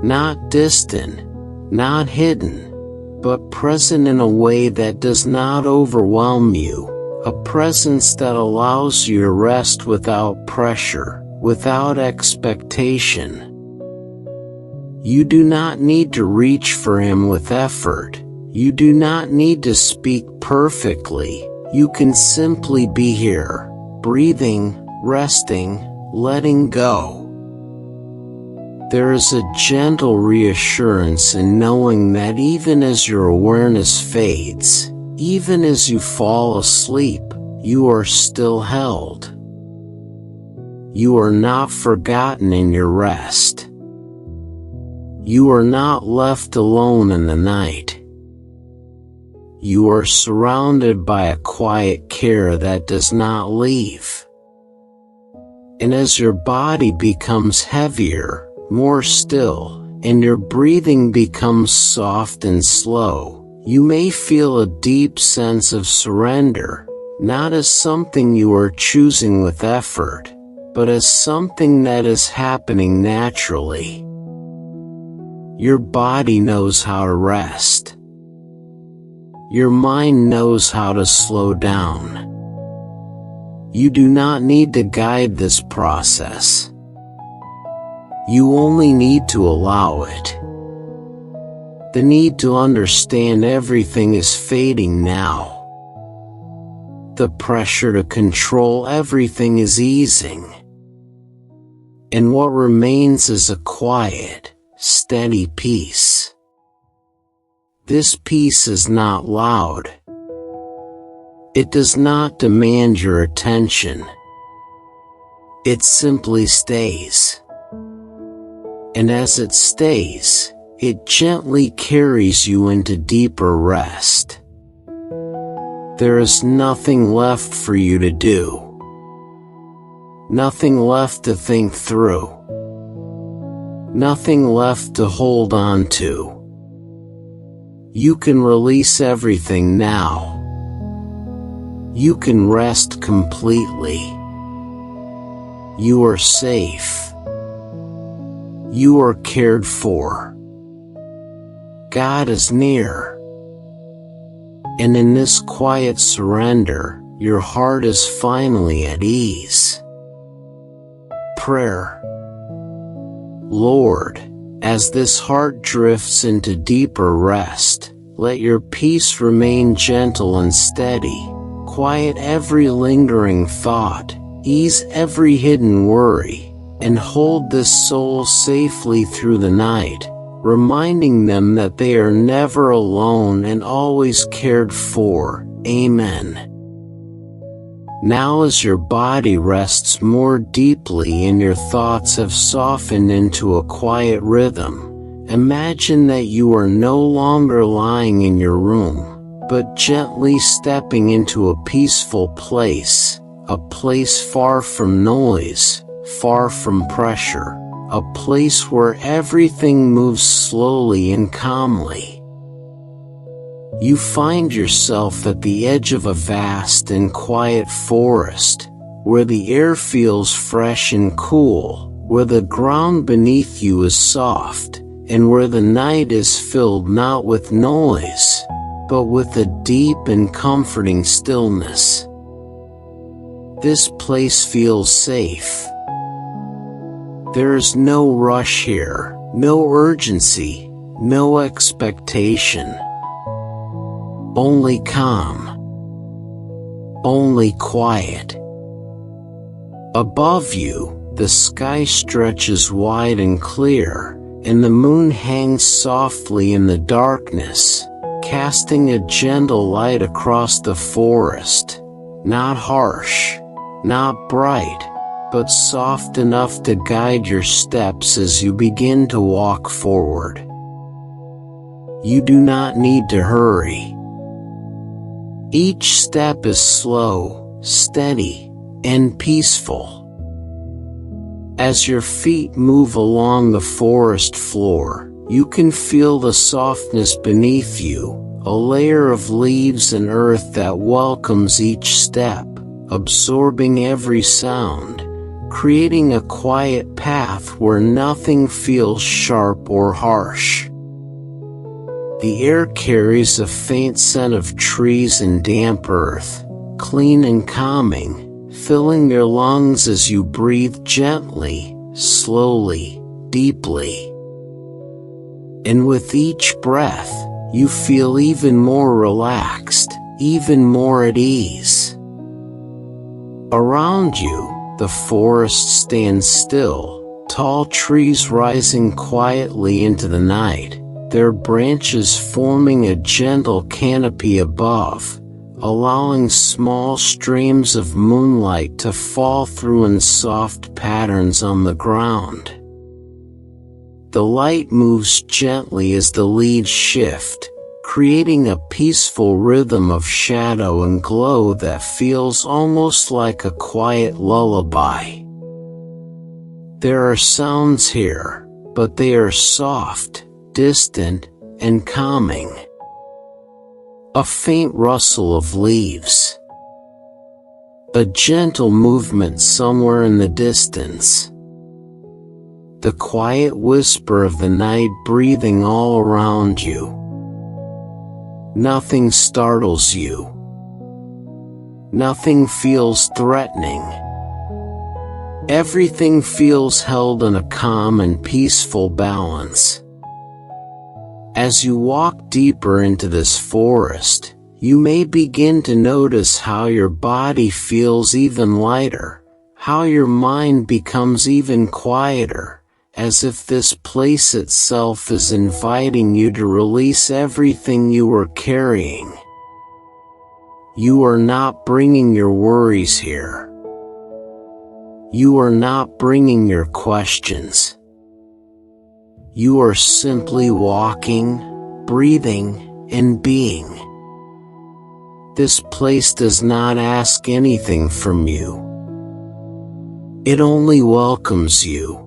not distant, not hidden, but present in a way that does not overwhelm you, a presence that allows you to rest without pressure, without expectation. You do not need to reach for Him with effort. You do not need to speak perfectly. You can simply be here, breathing, resting, letting go. There is a gentle reassurance in knowing that even as your awareness fades, even as you fall asleep, you are still held. You are not forgotten in your rest. You are not left alone in the night. You are surrounded by a quiet care that does not leave. And as your body becomes heavier, more still, and your breathing becomes soft and slow, you may feel a deep sense of surrender, not as something you are choosing with effort, but as something that is happening naturally. Your body knows how to rest. Your mind knows how to slow down. You do not need to guide this process. You only need to allow it. The need to understand everything is fading now. The pressure to control everything is easing. And what remains is a quiet, steady peace. This peace is not loud. It does not demand your attention. It simply stays. And as it stays, it gently carries you into deeper rest. There is nothing left for you to do. Nothing left to think through. Nothing left to hold on to. You can release everything now. You can rest completely. You are safe. You are cared for. God is near. And in this quiet surrender, your heart is finally at ease. Prayer. Lord, as this heart drifts into deeper rest, let your peace remain gentle and steady. Quiet every lingering thought, ease every hidden worry, and hold this soul safely through the night, reminding them that they are never alone and always cared for. Amen. Now as your body rests more deeply and your thoughts have softened into a quiet rhythm, imagine that you are no longer lying in your room, but gently stepping into a peaceful place, a place far from noise, far from pressure, a place where everything moves slowly and calmly. You find yourself at the edge of a vast and quiet forest, where the air feels fresh and cool, where the ground beneath you is soft, and where the night is filled not with noise, but with a deep and comforting stillness. This place feels safe. There is no rush here, no urgency, no expectation. Only calm. Only quiet. Above you, the sky stretches wide and clear, and the moon hangs softly in the darkness, casting a gentle light across the forest, not harsh, not bright, but soft enough to guide your steps as you begin to walk forward. You do not need to hurry. Each step is slow, steady, and peaceful. As your feet move along the forest floor, you can feel the softness beneath you, a layer of leaves and earth that welcomes each step, absorbing every sound, creating a quiet path where nothing feels sharp or harsh. The air carries a faint scent of trees and damp earth, clean and calming, filling your lungs as you breathe gently, slowly, deeply. And with each breath, you feel even more relaxed, even more at ease. Around you, the forest stands still, tall trees rising quietly into the night, their branches forming a gentle canopy above, allowing small streams of moonlight to fall through in soft patterns on the ground. The light moves gently as the leaves shift, creating a peaceful rhythm of shadow and glow that feels almost like a quiet lullaby. There are sounds here, but they are soft, distant, and calming. A faint rustle of leaves. A gentle movement somewhere in the distance. The quiet whisper of the night breathing all around you. Nothing startles you. Nothing feels threatening. Everything feels held in a calm and peaceful balance. As you walk deeper into this forest, you may begin to notice how your body feels even lighter, how your mind becomes even quieter, as if this place itself is inviting you to release everything you are carrying. You are not bringing your worries here. You are not bringing your questions. You are simply walking, breathing, and being. This place does not ask anything from you. It only welcomes you.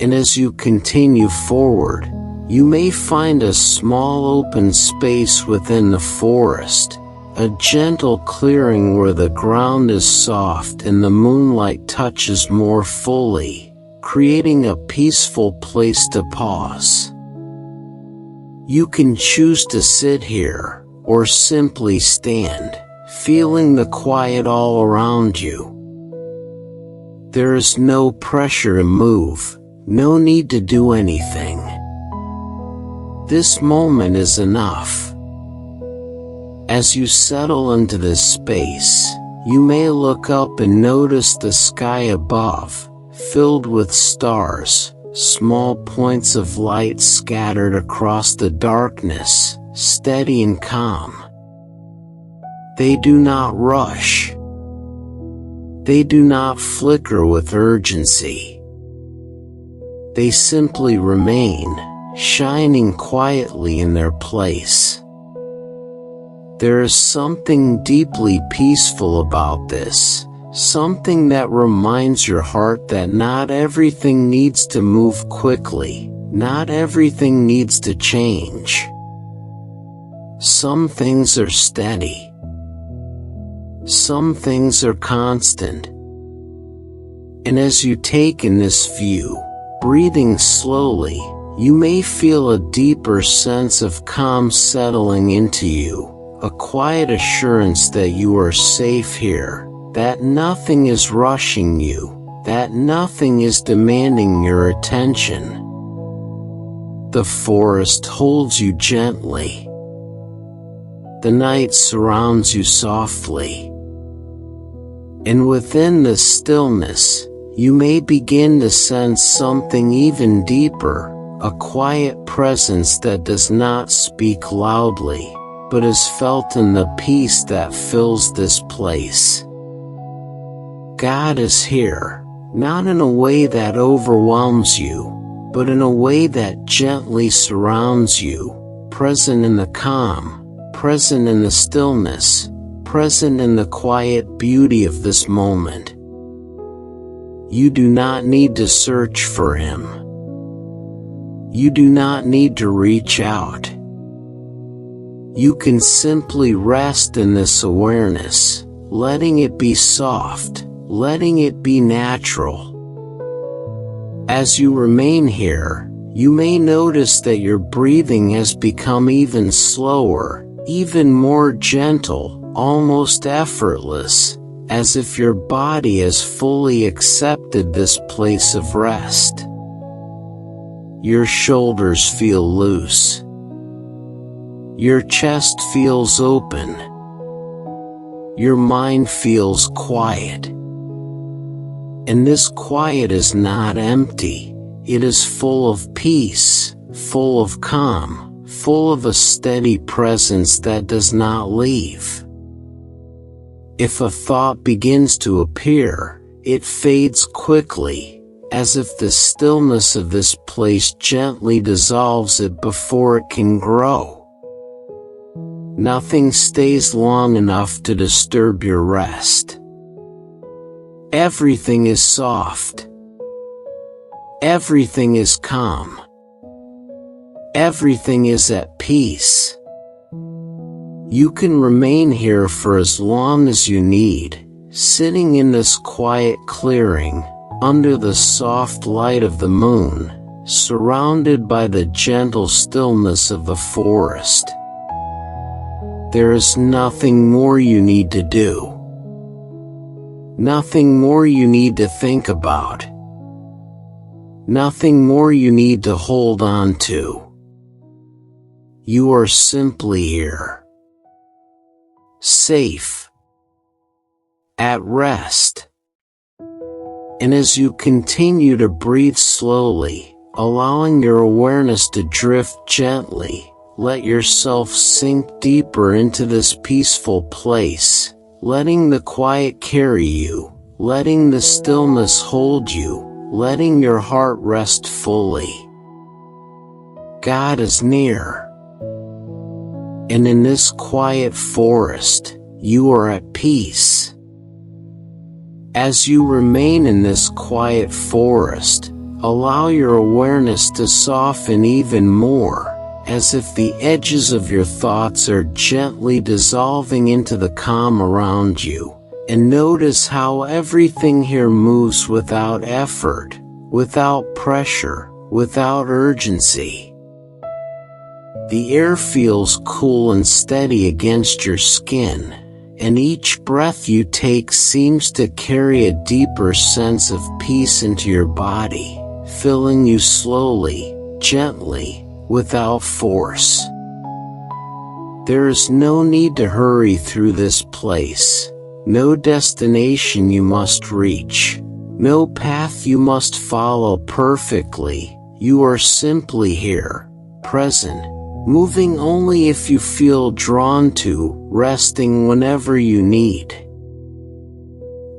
And as you continue forward, you may find a small open space within the forest, a gentle clearing where the ground is soft and the moonlight touches more fully, creating a peaceful place to pause. You can choose to sit here, or simply stand, feeling the quiet all around you. There is no pressure to move, no need to do anything. This moment is enough. As you settle into this space, you may look up and notice the sky above, filled with stars, small points of light scattered across the darkness, steady and calm. They do not rush. They do not flicker with urgency. They simply remain, shining quietly in their place. There is something deeply peaceful about this, something that reminds your heart that not everything needs to move quickly, not everything needs to change. Some things are steady. Some things are constant. And as you take in this view, breathing slowly, you may feel a deeper sense of calm settling into you, a quiet assurance that you are safe here, that nothing is rushing you, that nothing is demanding your attention. The forest holds you gently. The night surrounds you softly. And within the stillness, you may begin to sense something even deeper, a quiet presence that does not speak loudly, but is felt in the peace that fills this place. God is here, not in a way that overwhelms you, but in a way that gently surrounds you, present in the calm, present in the stillness, present in the quiet beauty of this moment. You do not need to search for Him. You do not need to reach out. You can simply rest in this awareness, letting it be soft, letting it be natural. As you remain here, you may notice that your breathing has become even slower, even more gentle, almost effortless, as if your body has fully accepted this place of rest. Your shoulders feel loose. Your chest feels open. Your mind feels quiet. And this quiet is not empty. It is full of peace, full of calm, full of a steady presence that does not leave. If a thought begins to appear, it fades quickly, as if the stillness of this place gently dissolves it before it can grow. Nothing stays long enough to disturb your rest. Everything is soft. Everything is calm. Everything is at peace. You can remain here for as long as you need, sitting in this quiet clearing, under the soft light of the moon, surrounded by the gentle stillness of the forest. There is nothing more you need to do. Nothing more you need to think about. Nothing more you need to hold on to. You are simply here. Safe. At rest. And as you continue to breathe slowly, allowing your awareness to drift gently, let yourself sink deeper into this peaceful place, letting the quiet carry you, letting the stillness hold you, letting your heart rest fully. God is near. And in this quiet forest, you are at peace. As you remain in this quiet forest, allow your awareness to soften even more, as if the edges of your thoughts are gently dissolving into the calm around you, and notice how everything here moves without effort, without pressure, without urgency. The air feels cool and steady against your skin, and each breath you take seems to carry a deeper sense of peace into your body, filling you slowly, gently, without force. There is no need to hurry through this place, no destination you must reach, no path you must follow perfectly. You are simply here, present, moving only if you feel drawn to, resting whenever you need.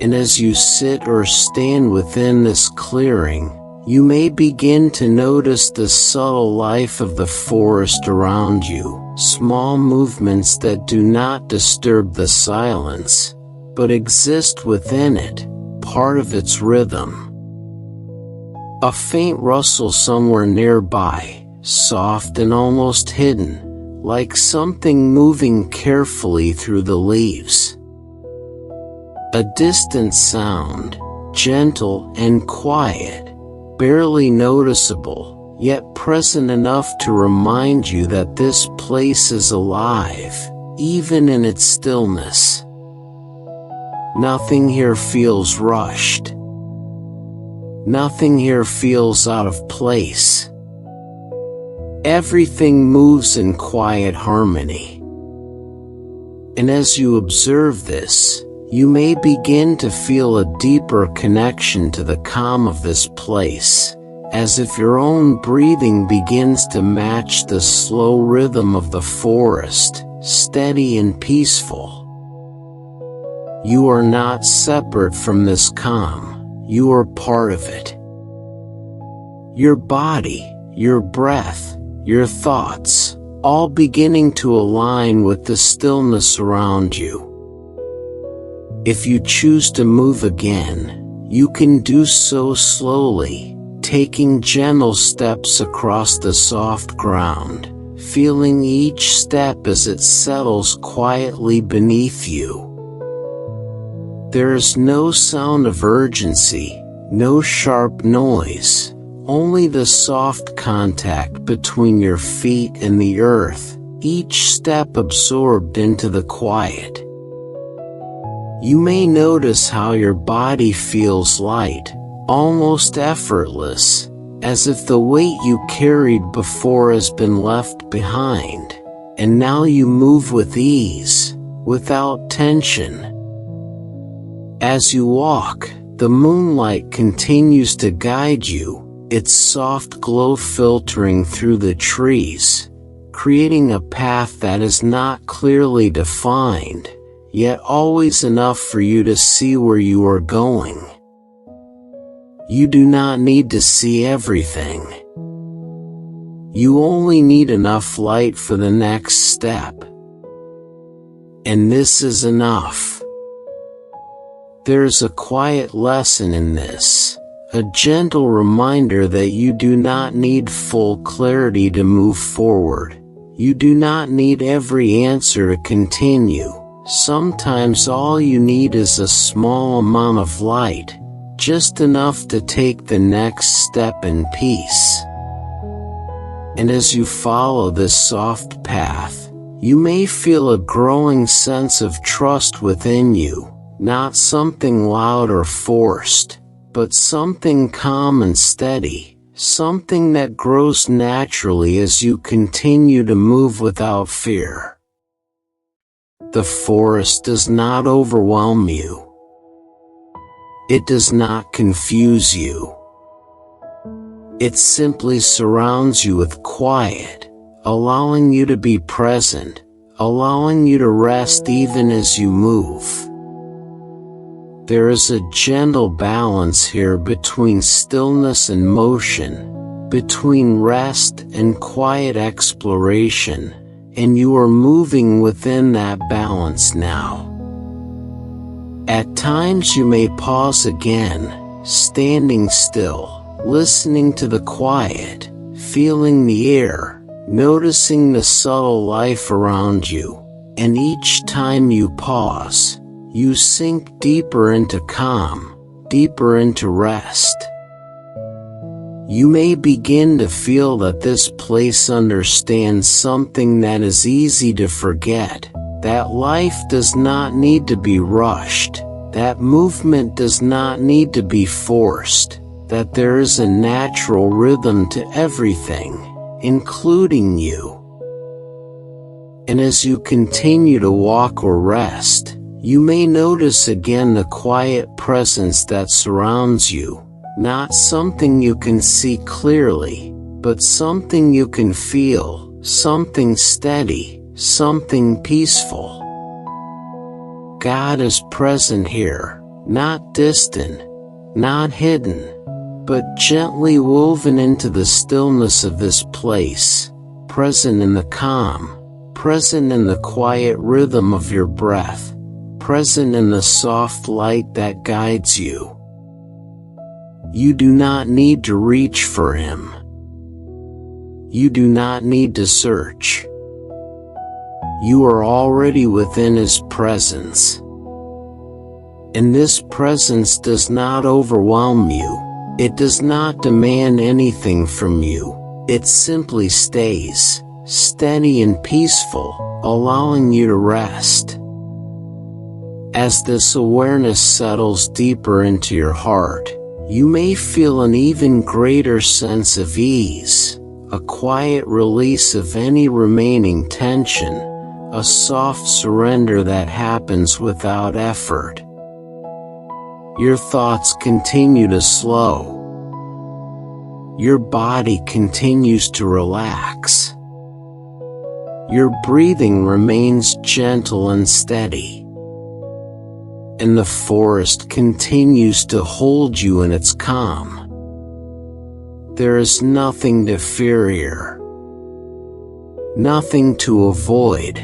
And as you sit or stand within this clearing, you may begin to notice the subtle life of the forest around you, small movements that do not disturb the silence, but exist within it, part of its rhythm. A faint rustle somewhere nearby, soft and almost hidden, like something moving carefully through the leaves. A distant sound, gentle and quiet, barely noticeable, yet present enough to remind you that this place is alive, even in its stillness. Nothing here feels rushed. Nothing here feels out of place. Everything moves in quiet harmony. And as you observe this, you may begin to feel a deeper connection to the calm of this place, as if your own breathing begins to match the slow rhythm of the forest, steady and peaceful. You are not separate from this calm, you are part of it. Your body, your breath, your thoughts, all beginning to align with the stillness around you. If you choose to move again, you can do so slowly, taking gentle steps across the soft ground, feeling each step as it settles quietly beneath you. There is no sound of urgency, no sharp noise, only the soft contact between your feet and the earth, each step absorbed into the quiet. You may notice how your body feels light, almost effortless, as if the weight you carried before has been left behind, and now you move with ease, without tension. As you walk, the moonlight continues to guide you, its soft glow filtering through the trees, creating a path that is not clearly defined, yet always enough for you to see where you are going. You do not need to see everything. You only need enough light for the next step. And this is enough. There's a quiet lesson in this, a gentle reminder that you do not need full clarity to move forward. You do not need every answer to continue. Sometimes all you need is a small amount of light, just enough to take the next step in peace. And as you follow this soft path, you may feel a growing sense of trust within you, not something loud or forced, but something calm and steady, something that grows naturally as you continue to move without fear. The forest does not overwhelm you. It does not confuse you. It simply surrounds you with quiet, allowing you to be present, allowing you to rest even as you move. There is a gentle balance here between stillness and motion, between rest and quiet exploration, and you are moving within that balance now. At times you may pause again, standing still, listening to the quiet, feeling the air, noticing the subtle life around you, and each time you pause, you sink deeper into calm, deeper into rest. You may begin to feel that this place understands something that is easy to forget, that life does not need to be rushed, that movement does not need to be forced, that there is a natural rhythm to everything, including you. And as you continue to walk or rest, you may notice again the quiet presence that surrounds you, not something you can see clearly, but something you can feel, something steady, something peaceful. God is present here, not distant, not hidden, but gently woven into the stillness of this place, present in the calm, present in the quiet rhythm of your breath, present in the soft light that guides you. You do not need to reach for Him. You do not need to search. You are already within His presence. And this presence does not overwhelm you. It does not demand anything from you. It simply stays, steady and peaceful, allowing you to rest. As this awareness settles deeper into your heart, you may feel an even greater sense of ease, a quiet release of any remaining tension, a soft surrender that happens without effort. Your thoughts continue to slow. Your body continues to relax. Your breathing remains gentle and steady. And the forest continues to hold you in its calm. There is nothing to fear here. Nothing to avoid.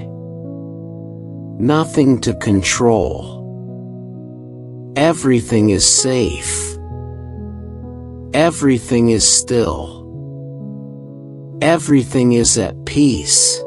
Nothing to control. Everything is safe. Everything is still. Everything is at peace.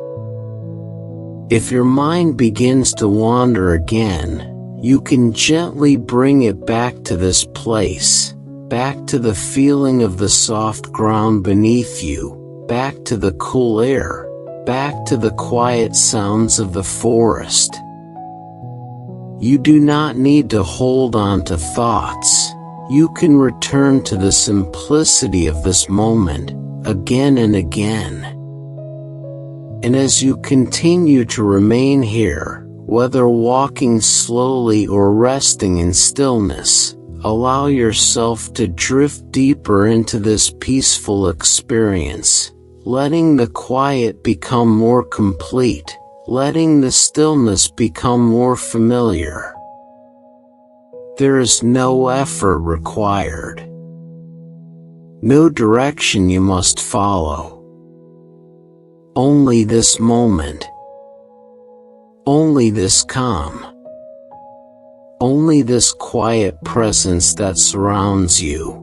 If your mind begins to wander again, you can gently bring it back to this place, back to the feeling of the soft ground beneath you, back to the cool air, back to the quiet sounds of the forest. You do not need to hold on to thoughts. You can return to the simplicity of this moment, again and again. And as you continue to remain here, whether walking slowly or resting in stillness, allow yourself to drift deeper into this peaceful experience, letting the quiet become more complete, letting the stillness become more familiar. There is no effort required. No direction you must follow. Only this moment. Only this calm. Only this quiet presence that surrounds you.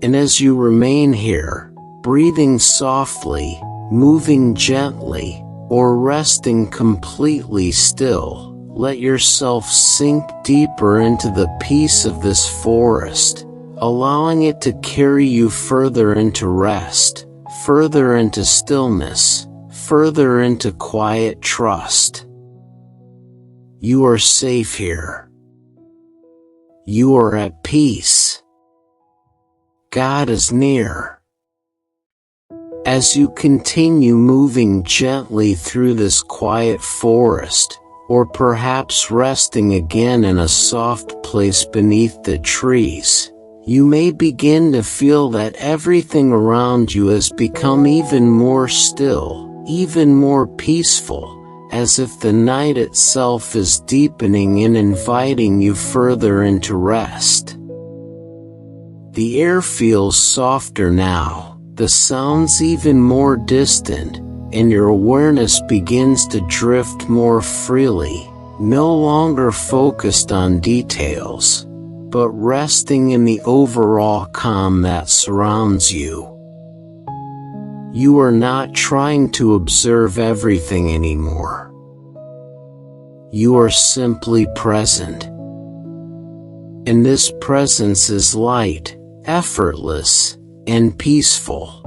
And as you remain here, breathing softly, moving gently, or resting completely still, let yourself sink deeper into the peace of this forest, allowing it to carry you further into rest, further into stillness, further into quiet trust. You are safe here. You are at peace. God is near. As you continue moving gently through this quiet forest, or perhaps resting again in a soft place beneath the trees, you may begin to feel that everything around you has become even more still, even more peaceful, as if the night itself is deepening and inviting you further into rest. The air feels softer now, the sounds even more distant, and your awareness begins to drift more freely, no longer focused on details, but resting in the overall calm that surrounds you. You are not trying to observe everything anymore. You are simply present. And this presence is light, effortless, and peaceful.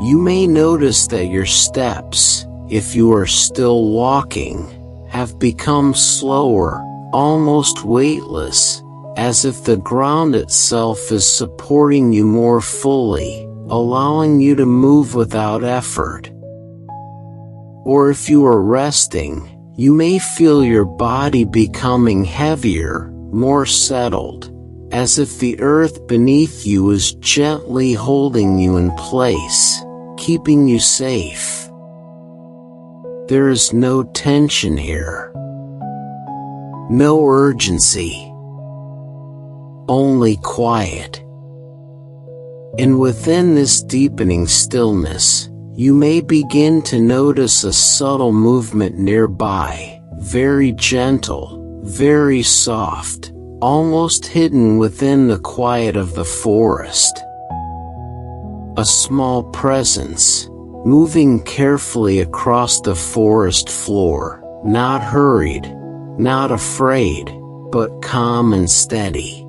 You may notice that your steps, if you are still walking, have become slower, almost weightless, as if the ground itself is supporting you more fully, allowing you to move without effort. Or if you are resting, you may feel your body becoming heavier, more settled, as if the earth beneath you is gently holding you in place, keeping you safe. There is no tension here. No urgency. Only quiet. And within this deepening stillness, you may begin to notice a subtle movement nearby, very gentle, very soft, almost hidden within the quiet of the forest. A small presence, moving carefully across the forest floor, not hurried, not afraid, but calm and steady.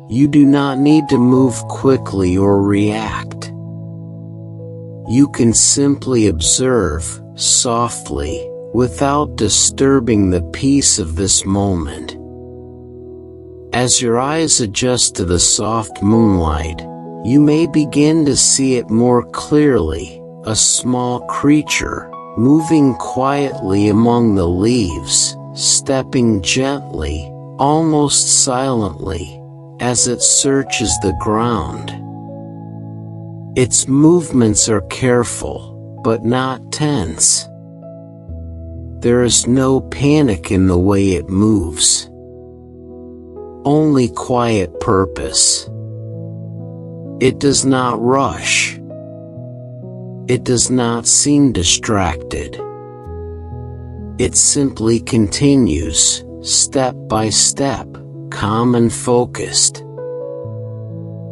You do not need to move quickly or react. You can simply observe, softly, without disturbing the peace of this moment. As your eyes adjust to the soft moonlight, you may begin to see it more clearly, a small creature, moving quietly among the leaves, stepping gently, almost silently, as it searches the ground. Its movements are careful, but not tense. There is no panic in the way it moves. Only quiet purpose. It does not rush. It does not seem distracted. It simply continues, step by step, calm and focused.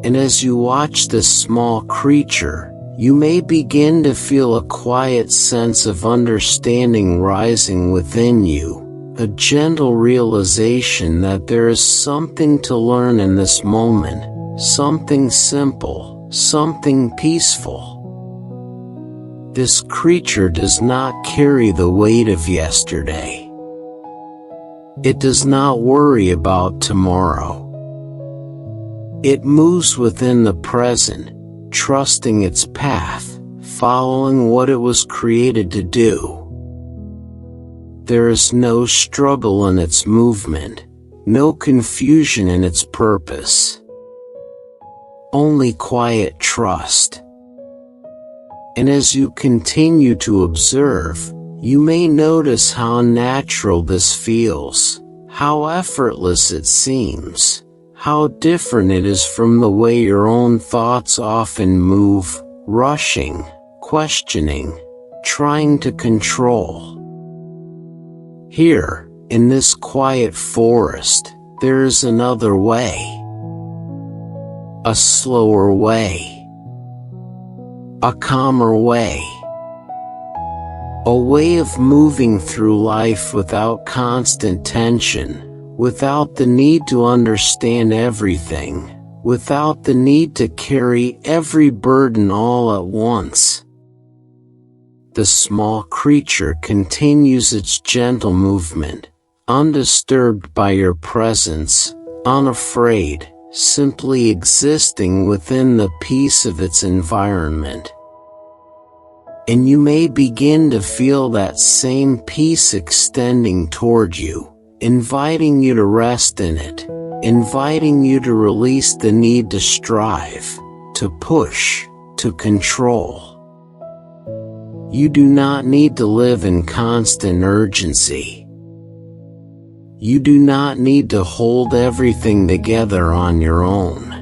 And as you watch this small creature, you may begin to feel a quiet sense of understanding rising within you, a gentle realization that there is something to learn in this moment, something simple, something peaceful. This creature does not carry the weight of yesterday. It does not worry about tomorrow. It moves within the present, trusting its path, following what it was created to do. There is no struggle in its movement, no confusion in its purpose. Only quiet trust. And as you continue to observe, you may notice how natural this feels, how effortless it seems, how different it is from the way your own thoughts often move, rushing, questioning, trying to control. Here, in this quiet forest, there is another way. A slower way. A calmer way. A way of moving through life without constant tension, without the need to understand everything, without the need to carry every burden all at once. The small creature continues its gentle movement, undisturbed by your presence, unafraid, simply existing within the peace of its environment. And you may begin to feel that same peace extending toward you, inviting you to rest in it, inviting you to release the need to strive, to push, to control. You do not need to live in constant urgency. You do not need to hold everything together on your own.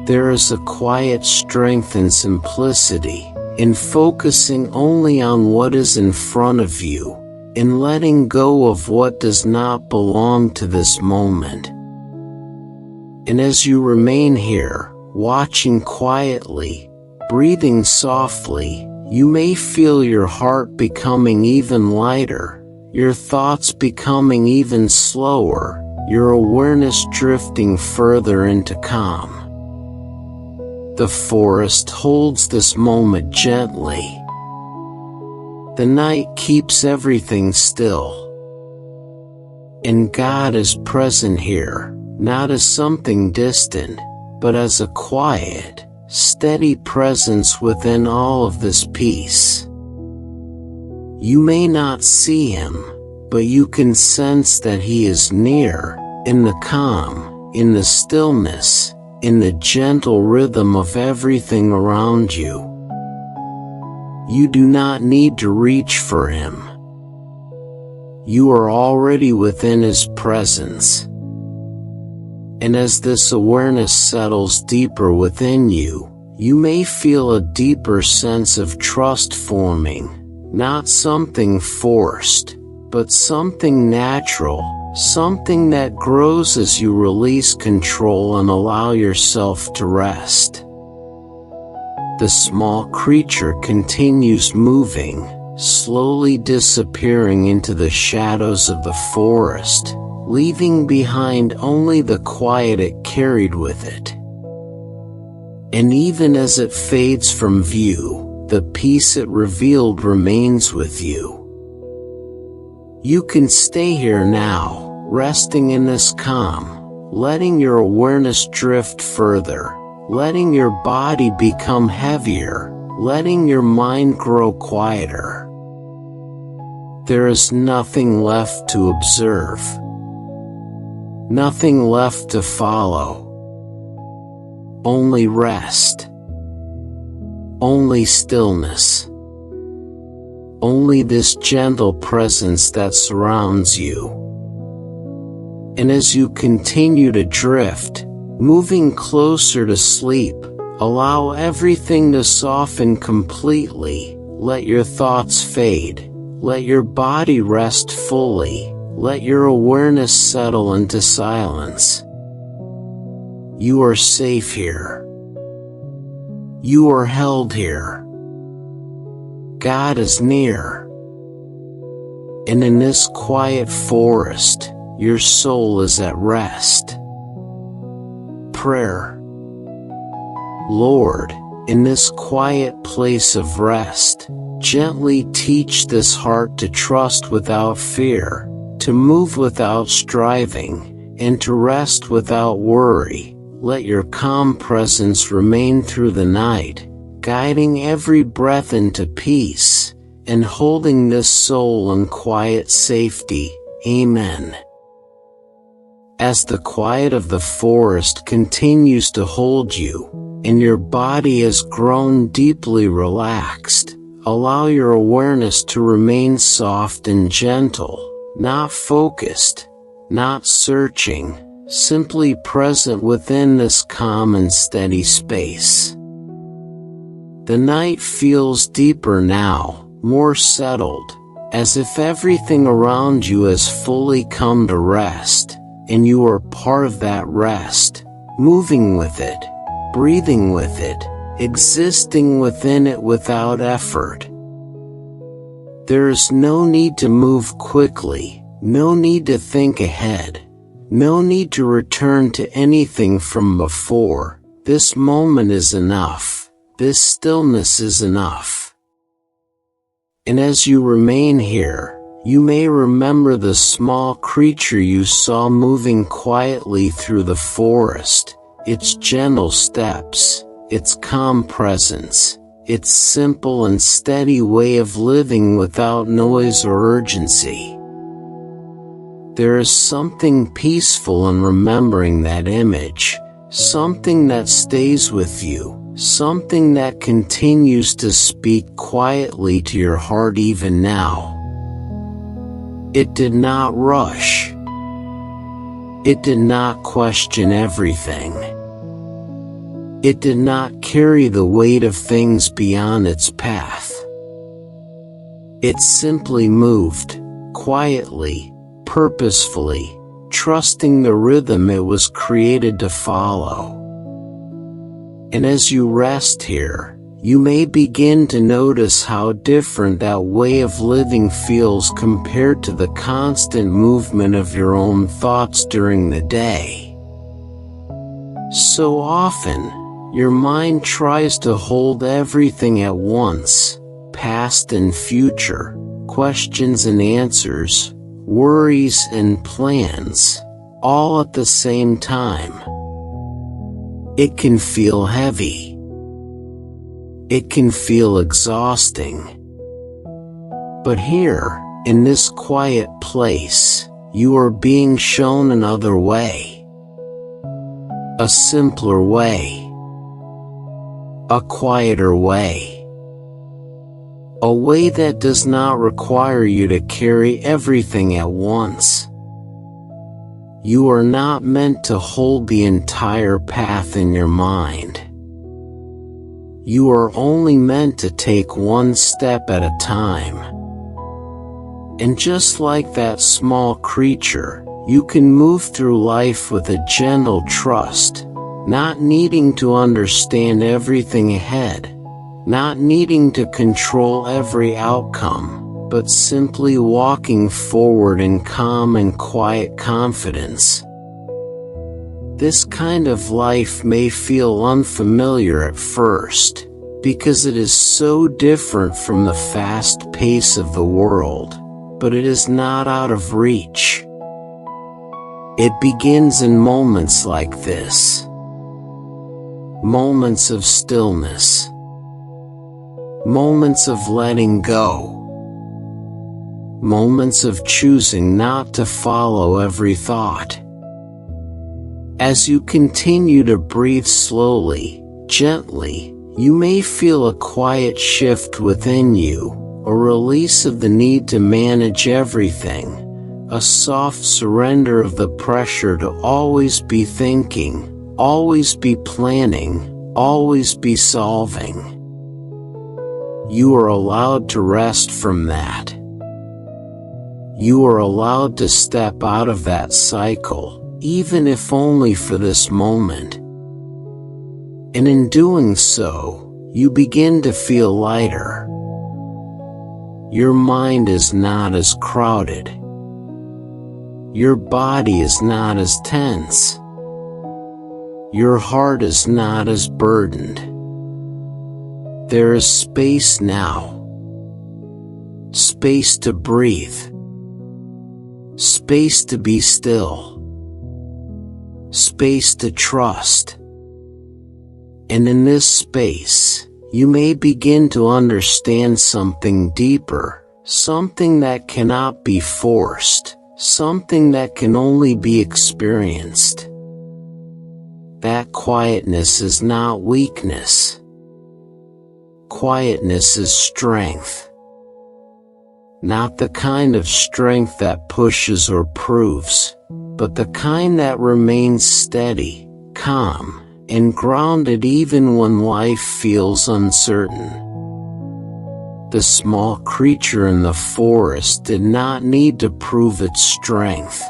There is a quiet strength and simplicity in focusing only on what is in front of you, in letting go of what does not belong to this moment. And as you remain here, watching quietly, breathing softly, you may feel your heart becoming even lighter, your thoughts becoming even slower, your awareness drifting further into calm. The forest holds this moment gently. The night keeps everything still. And God is present here, not as something distant, but as a quiet, steady presence within all of this peace. You may not see him, but you can sense that he is near, in the calm, in the stillness, in the gentle rhythm of everything around you. You do not need to reach for him. You are already within his presence. And as this awareness settles deeper within you, you may feel a deeper sense of trust forming, not something forced, but something natural, something that grows as you release control and allow yourself to rest. The small creature continues moving, slowly disappearing into the shadows of the forest, leaving behind only the quiet it carried with it. And even as it fades from view, the peace it revealed remains with you. You can stay here now, resting in this calm, letting your awareness drift further, letting your body become heavier, letting your mind grow quieter. There is nothing left to observe. Nothing left to follow. Only rest. Only stillness. Only this gentle presence that surrounds you. And as you continue to drift, moving closer to sleep, allow everything to soften completely. Let your thoughts fade. Let your body rest fully. Let your awareness settle into silence. You are safe here. You are held here. God is near. And in this quiet forest, your soul is at rest. Prayer. Lord, in this quiet place of rest, gently teach this heart to trust without fear, to move without striving, and to rest without worry. Let your calm presence remain through the night, guiding every breath into peace, and holding this soul in quiet safety. Amen. As the quiet of the forest continues to hold you, and your body has grown deeply relaxed, allow your awareness to remain soft and gentle, not focused, not searching, simply present within this calm and steady space. The night feels deeper now, more settled, as if everything around you has fully come to rest, and you are part of that rest, moving with it, breathing with it, existing within it without effort. There is no need to move quickly, no need to think ahead, no need to return to anything from before. This moment is enough. This stillness is enough. And as you remain here, you may remember the small creature you saw moving quietly through the forest, its gentle steps, its calm presence, its simple and steady way of living without noise or urgency. There is something peaceful in remembering that image, something that stays with you, something that continues to speak quietly to your heart even now. It did not rush. It did not question everything. It did not carry the weight of things beyond its path. It simply moved, quietly, purposefully, trusting the rhythm it was created to follow. And as you rest here, you may begin to notice how different that way of living feels compared to the constant movement of your own thoughts during the day. So often, your mind tries to hold everything at once, past and future, questions and answers, worries and plans, all at the same time. It can feel heavy. It can feel exhausting. But here, in this quiet place, you are being shown another way. A simpler way. A quieter way. A way that does not require you to carry everything at once. You are not meant to hold the entire path in your mind. You are only meant to take one step at a time. And just like that small creature, you can move through life with a gentle trust, not needing to understand everything ahead, not needing to control every outcome, but simply walking forward in calm and quiet confidence. This kind of life may feel unfamiliar at first, because it is so different from the fast pace of the world, but it is not out of reach. It begins in moments like this. Moments of stillness. Moments of letting go. Moments of choosing not to follow every thought. As you continue to breathe slowly, gently, you may feel a quiet shift within you, a release of the need to manage everything, a soft surrender of the pressure to always be thinking, always be planning, always be solving. You are allowed to rest from that. You are allowed to step out of that cycle, even if only for this moment. And in doing so, you begin to feel lighter. Your mind is not as crowded. Your body is not as tense. Your heart is not as burdened. There is space now. Space to breathe. Space to be still. Space to trust. And in this space, you may begin to understand something deeper, something that cannot be forced, something that can only be experienced. That quietness is not weakness. Quietness is strength. Not the kind of strength that pushes or proves, but the kind that remains steady, calm, and grounded even when life feels uncertain. The small creature in the forest did not need to prove its strength.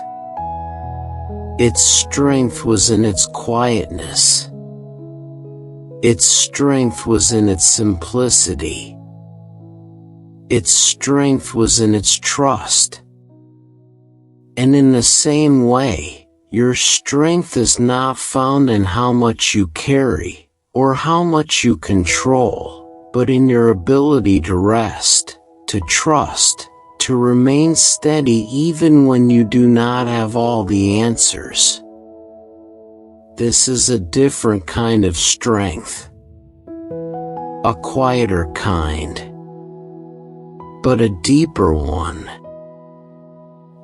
Its strength was in its quietness. Its strength was in its simplicity. Its strength was in its trust. And in the same way, your strength is not found in how much you carry, or how much you control, but in your ability to rest, to trust, to remain steady even when you do not have all the answers. This is a different kind of strength. A quieter kind. But a deeper one.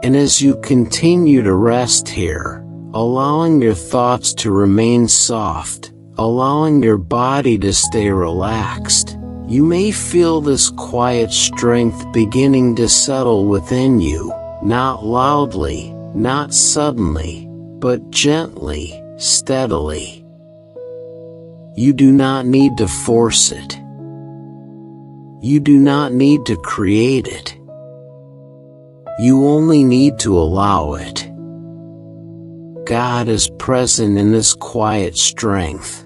And as you continue to rest here, allowing your thoughts to remain soft, allowing your body to stay relaxed, you may feel this quiet strength beginning to settle within you, not loudly, not suddenly, but gently, steadily. You do not need to force it. You do not need to create it. You only need to allow it. God is present in this quiet strength.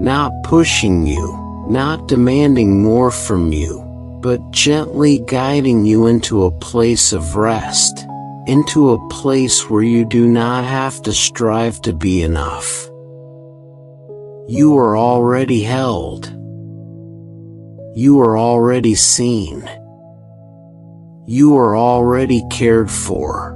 not pushing you, not demanding more from you, but gently guiding you into a place of rest, into a place where you do not have to strive to be enough. You are already held. You are already seen. You are already cared for.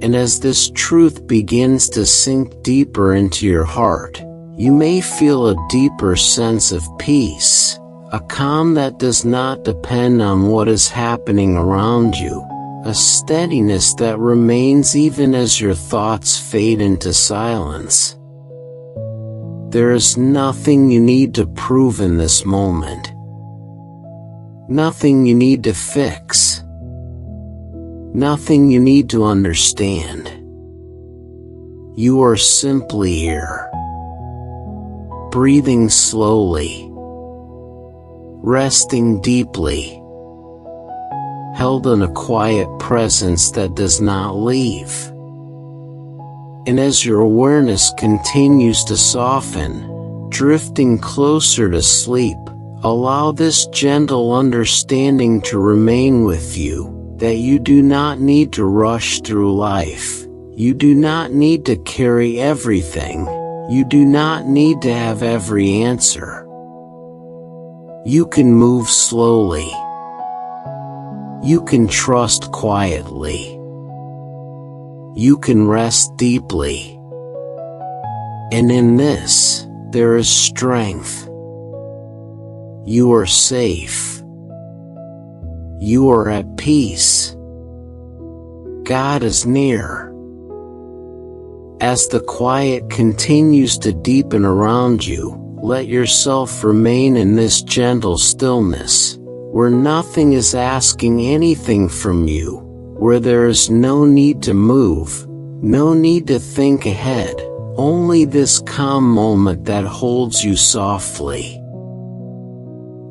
And as this truth begins to sink deeper into your heart, you may feel a deeper sense of peace, a calm that does not depend on what is happening around you, a steadiness that remains even as your thoughts fade into silence. There is nothing you need to prove in this moment. Nothing you need to fix. Nothing you need to understand. You are simply here, breathing slowly, resting deeply, held in a quiet presence that does not leave. And as your awareness continues to soften, drifting closer to sleep, allow this gentle understanding to remain with you, that you do not need to rush through life. You do not need to carry everything. You do not need to have every answer. You can move slowly. You can trust quietly. You can rest deeply. And in this, there is strength. You are safe. You are at peace. God is near. As the quiet continues to deepen around you, let yourself remain in this gentle stillness, where nothing is asking anything from you, where there is no need to move, no need to think ahead, only this calm moment that holds you softly.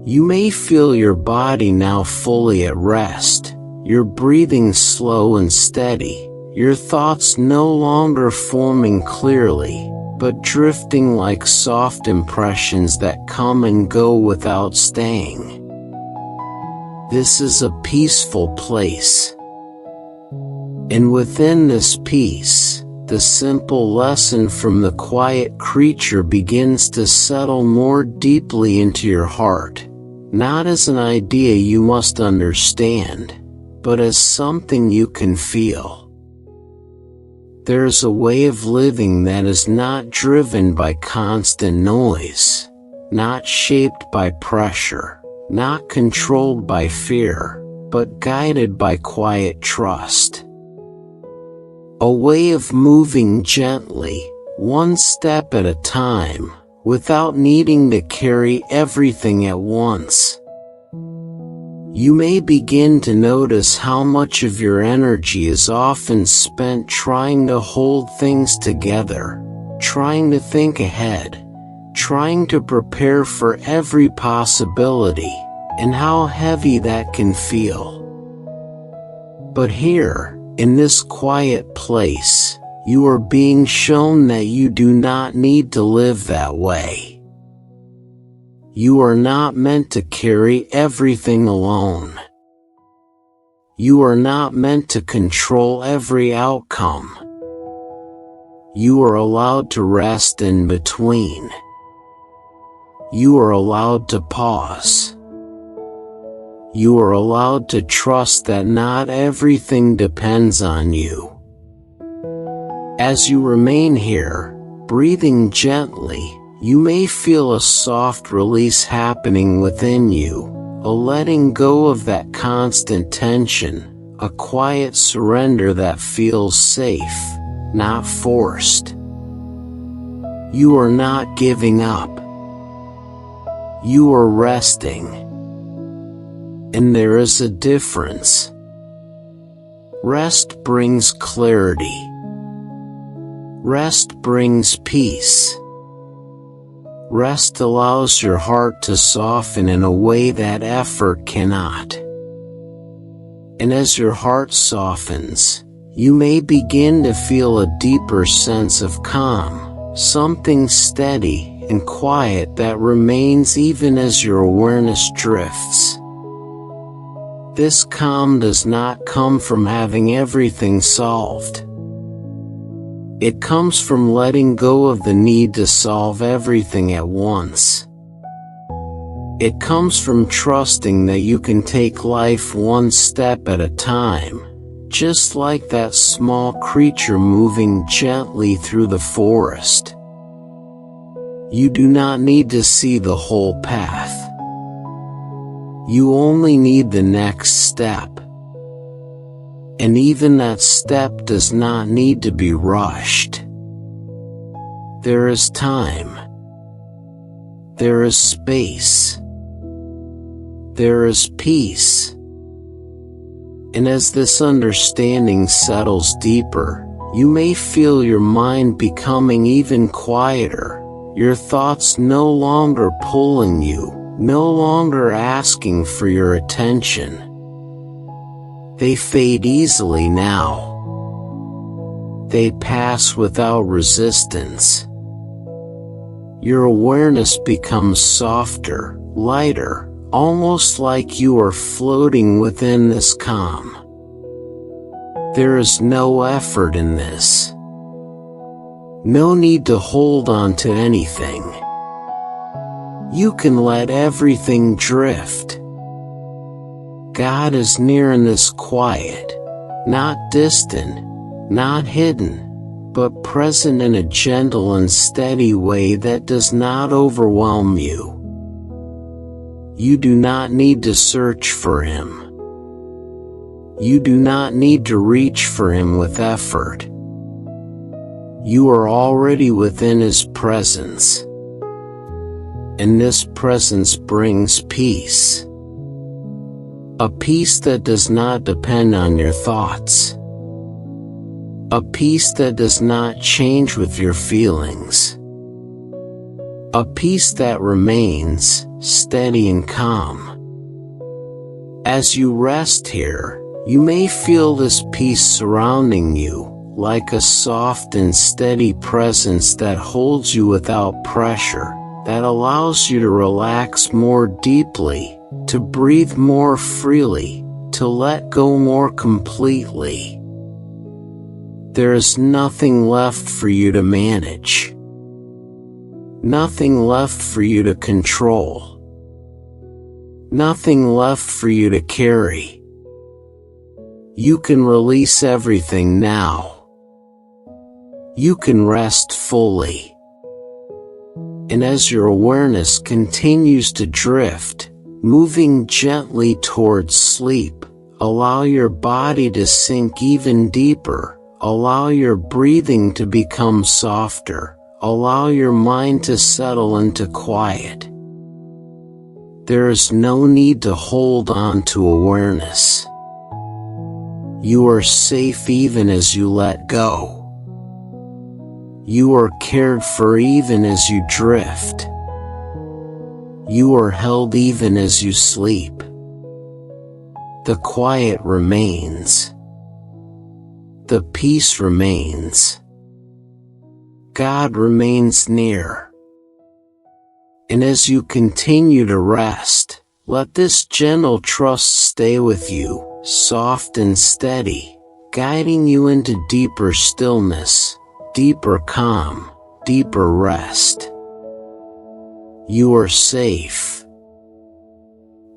You may feel your body now fully at rest, your breathing slow and steady, your thoughts no longer forming clearly, but drifting like soft impressions that come and go without staying. This is a peaceful place. And within this peace, the simple lesson from the quiet creature begins to settle more deeply into your heart, not as an idea you must understand, but as something you can feel. There is a way of living that is not driven by constant noise, not shaped by pressure, not controlled by fear, but guided by quiet trust. A way of moving gently, one step at a time, without needing to carry everything at once. You may begin to notice how much of your energy is often spent trying to hold things together, trying to think ahead, trying to prepare for every possibility, and how heavy that can feel. But here, in this quiet place, you are being shown that you do not need to live that way. You are not meant to carry everything alone. You are not meant to control every outcome. You are allowed to rest in between. You are allowed to pause. You are allowed to trust that not everything depends on you. As you remain here, breathing gently, you may feel a soft release happening within you, a letting go of that constant tension, a quiet surrender that feels safe, not forced. You are not giving up. You are resting. And there is a difference. Rest brings clarity. Rest brings peace. Rest allows your heart to soften in a way that effort cannot. And as your heart softens, you may begin to feel a deeper sense of calm, something steady and quiet that remains even as your awareness drifts. This calm does not come from having everything solved. It comes from letting go of the need to solve everything at once. It comes from trusting that you can take life one step at a time, just like that small creature moving gently through the forest. You do not need to see the whole path. You only need the next step. And even that step does not need to be rushed. There is time. There is space. There is peace. And as this understanding settles deeper, you may feel your mind becoming even quieter, your thoughts no longer pulling you, no longer asking for your attention. They fade easily now. They pass without resistance. Your awareness becomes softer, lighter, almost like you are floating within this calm. There is no effort in this. No need to hold on to anything. You can let everything drift. God is near in this quiet, not distant, not hidden, but present in a gentle and steady way that does not overwhelm you. You do not need to search for Him. You do not need to reach for Him with effort. You are already within His presence. And this presence brings peace. A peace that does not depend on your thoughts. A peace that does not change with your feelings. A peace that remains steady and calm. As you rest here, you may feel this peace surrounding you, like a soft and steady presence that holds you without pressure, that allows you to relax more deeply, to breathe more freely, to let go more completely. There is nothing left for you to manage. Nothing left for you to control. Nothing left for you to carry. You can release everything now. You can rest fully. And as your awareness continues to drift, moving gently towards sleep, allow your body to sink even deeper, allow your breathing to become softer, allow your mind to settle into quiet. There is no need to hold on to awareness. You are safe even as you let go. You are cared for even as you drift. You are held even as you sleep. The quiet remains. The peace remains. God remains near. And as you continue to rest, let this gentle trust stay with you, soft and steady, guiding you into deeper stillness, deeper calm, deeper rest. You are safe.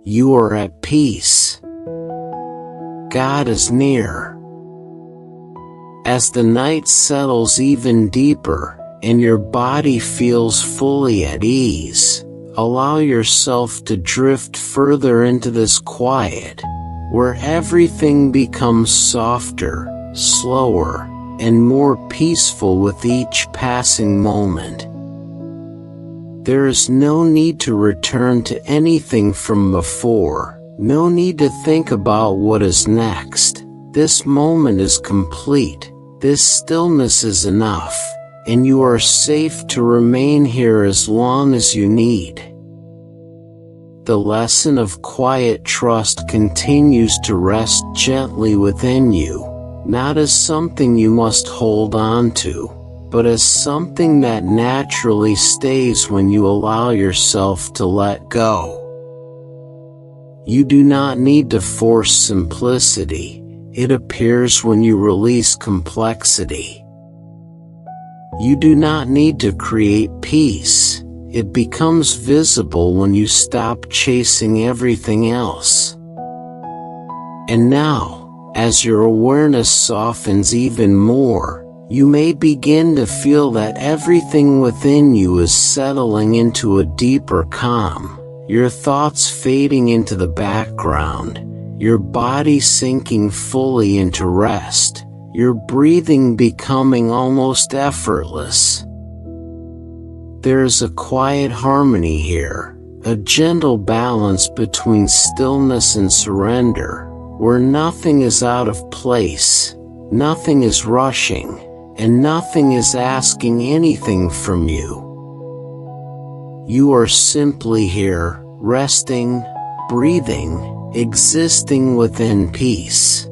You are at peace. God is near. As the night settles even deeper, and your body feels fully at ease, allow yourself to drift further into this quiet, where everything becomes softer, slower, and more peaceful with each passing moment. There is no need to return to anything from before, no need to think about what is next. This moment is complete, this stillness is enough, and you are safe to remain here as long as you need. The lesson of quiet trust continues to rest gently within you, not as something you must hold on to, but as something that naturally stays when you allow yourself to let go. You do not need to force simplicity, it appears when you release complexity. You do not need to create peace, it becomes visible when you stop chasing everything else. And now, as your awareness softens even more, you may begin to feel that everything within you is settling into a deeper calm, your thoughts fading into the background, your body sinking fully into rest, your breathing becoming almost effortless. There is a quiet harmony here, a gentle balance between stillness and surrender, where nothing is out of place, nothing is rushing, and nothing is asking anything from you. You are simply here, resting, breathing, existing within peace.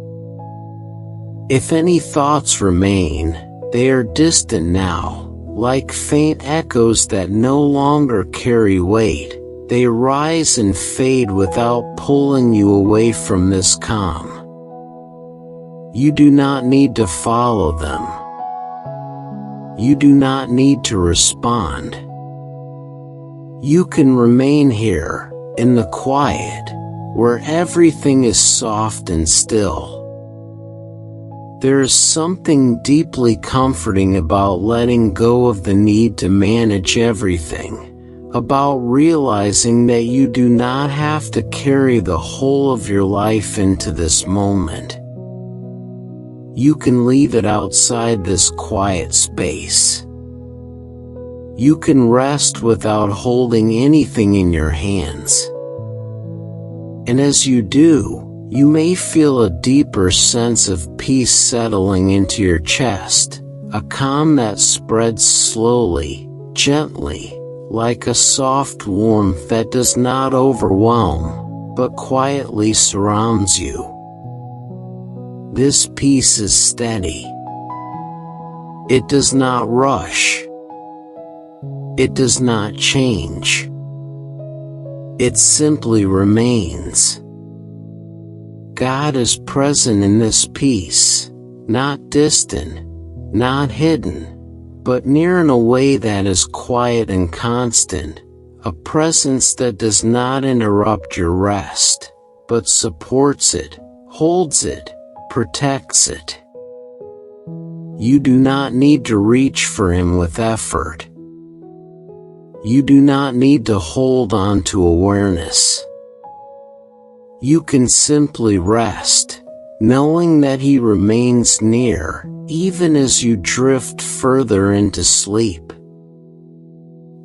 If any thoughts remain, they are distant now, like faint echoes that no longer carry weight. They rise and fade without pulling you away from this calm. You do not need to follow them. You do not need to respond. You can remain here, in the quiet, where everything is soft and still. There is something deeply comforting about letting go of the need to manage everything, about realizing that you do not have to carry the whole of your life into this moment. You can leave it outside this quiet space. You can rest without holding anything in your hands. And as you do, you may feel a deeper sense of peace settling into your chest, a calm that spreads slowly, gently, like a soft warmth that does not overwhelm, but quietly surrounds you. This peace is steady. It does not rush. It does not change. It simply remains. God is present in this peace, not distant, not hidden, but near in a way that is quiet and constant, a presence that does not interrupt your rest, but supports it, holds it, protects it. You do not need to reach for Him with effort. You do not need to hold on to awareness. You can simply rest, knowing that He remains near, even as you drift further into sleep.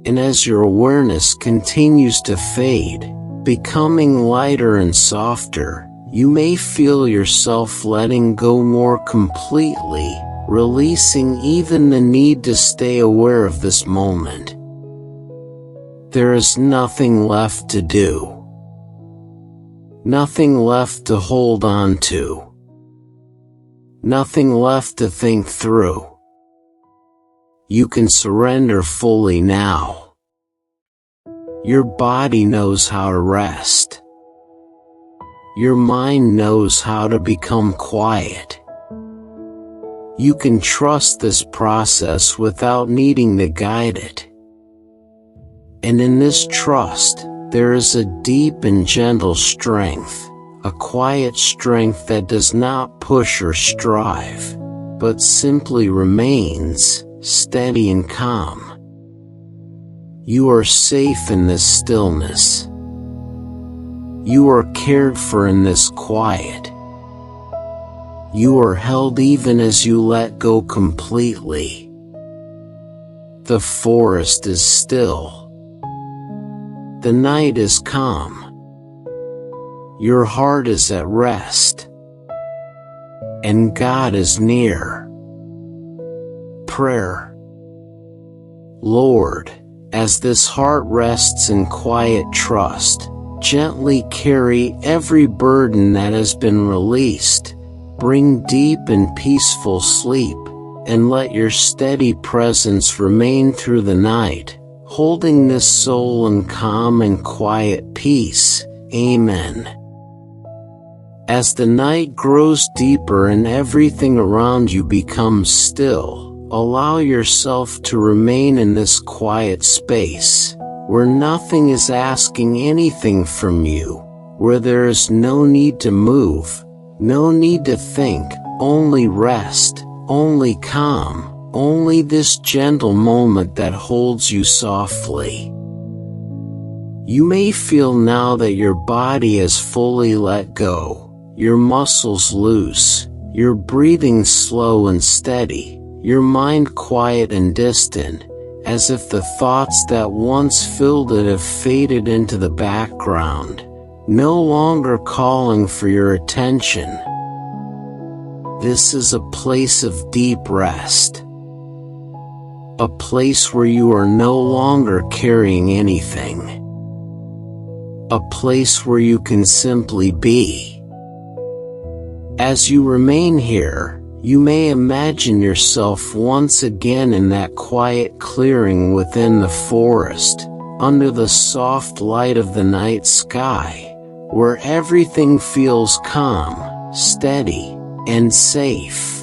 And as your awareness continues to fade, becoming lighter and softer, you may feel yourself letting go more completely, releasing even the need to stay aware of this moment. There is nothing left to do. Nothing left to hold on to. Nothing left to think through. You can surrender fully now. Your body knows how to rest. Your mind knows how to become quiet. You can trust this process without needing to guide it. And in this trust, there is a deep and gentle strength, a quiet strength that does not push or strive, but simply remains, steady and calm. You are safe in this stillness. You are cared for in this quiet. You are held even as you let go completely. The forest is still. The night is calm. Your heart is at rest. And God is near. Prayer. Lord, as this heart rests in quiet trust, gently carry every burden that has been released. Bring deep and peaceful sleep, and let your steady presence remain through the night, holding this soul in calm and quiet peace. Amen. As the night grows deeper and everything around you becomes still, allow yourself to remain in this quiet space, where nothing is asking anything from you, where there is no need to move, no need to think, only rest, only calm, only this gentle moment that holds you softly. You may feel now that your body has fully let go, your muscles loose, your breathing slow and steady, your mind quiet and distant, as if the thoughts that once filled it have faded into the background, no longer calling for your attention. This is a place of deep rest, a place where you are no longer carrying anything, a place where you can simply be. As you remain here, you may imagine yourself once again in that quiet clearing within the forest, under the soft light of the night sky, where everything feels calm, steady, and safe.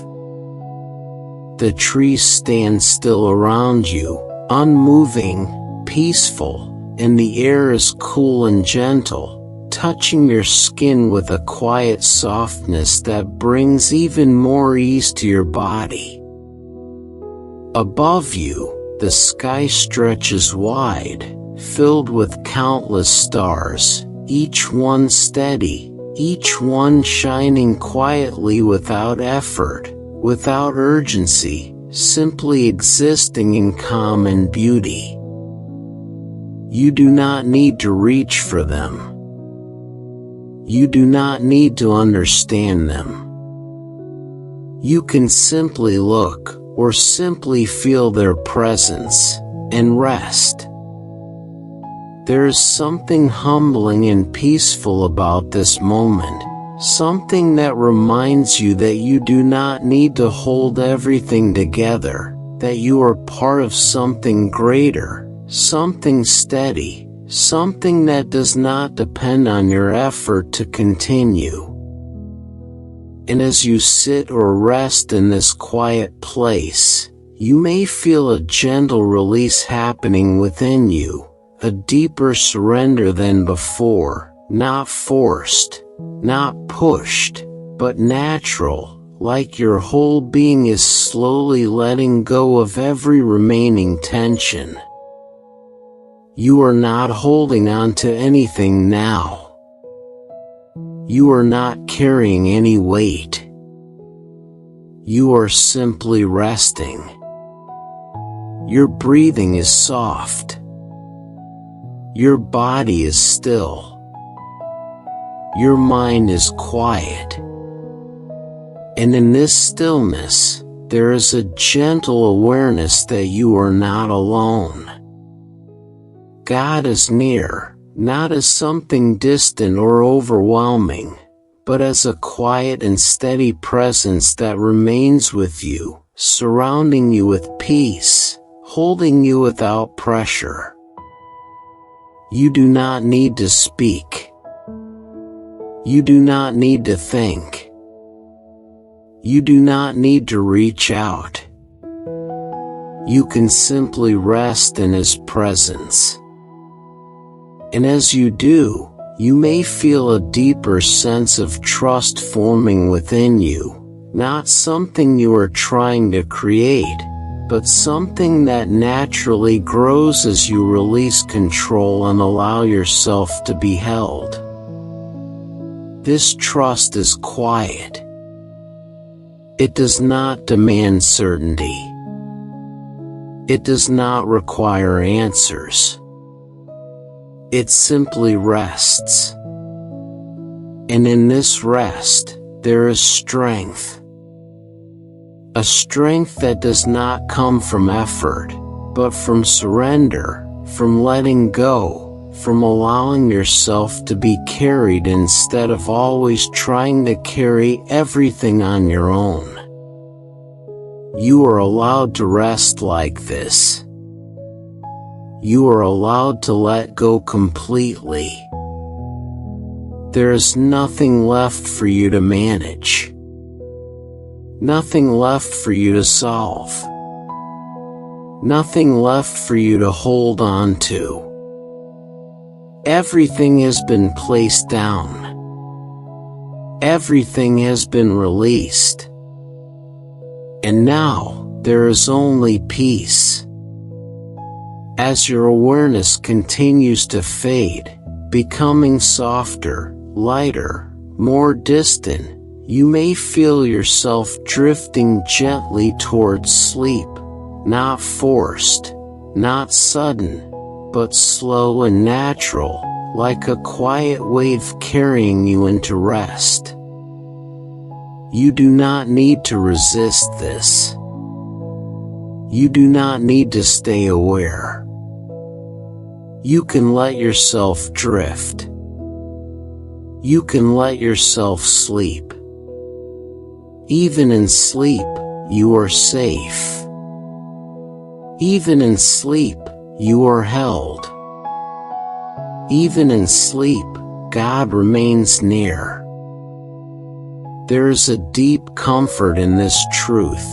The trees stand still around you, unmoving, peaceful, and the air is cool and gentle, touching your skin with a quiet softness that brings even more ease to your body. Above you, the sky stretches wide, filled with countless stars, each one steady, each one shining quietly without effort, without urgency, simply existing in calm and beauty. You do not need to reach for them. You do not need to understand them. You can simply look, or simply feel their presence, and rest. There is something humbling and peaceful about this moment, something that reminds you that you do not need to hold everything together, that you are part of something greater, something steady, something that does not depend on your effort to continue. And as you sit or rest in this quiet place, you may feel a gentle release happening within you, a deeper surrender than before, not forced, not pushed, but natural, like your whole being is slowly letting go of every remaining tension. You are not holding on to anything now. You are not carrying any weight. You are simply resting. Your breathing is soft. Your body is still. Your mind is quiet. And in this stillness, there is a gentle awareness that you are not alone. God is near, not as something distant or overwhelming, but as a quiet and steady presence that remains with you, surrounding you with peace, holding you without pressure. You do not need to speak. You do not need to think. You do not need to reach out. You can simply rest in His presence. And as you do, you may feel a deeper sense of trust forming within you, not something you are trying to create, but something that naturally grows as you release control and allow yourself to be held. This trust is quiet. It does not demand certainty. It does not require answers. It simply rests. And in this rest, there is strength. A strength that does not come from effort, but from surrender, from letting go, from allowing yourself to be carried instead of always trying to carry everything on your own. You are allowed to rest like this. You are allowed to let go completely. There is nothing left for you to manage. Nothing left for you to solve. Nothing left for you to hold on to. Everything has been placed down. Everything has been released. And now, there is only peace. As your awareness continues to fade, becoming softer, lighter, more distant, you may feel yourself drifting gently towards sleep, not forced, not sudden, but slow and natural, like a quiet wave carrying you into rest. You do not need to resist this. You do not need to stay aware. You can let yourself drift. You can let yourself sleep. Even in sleep, you are safe. Even in sleep, you are held. Even in sleep, God remains near. There is a deep comfort in this truth,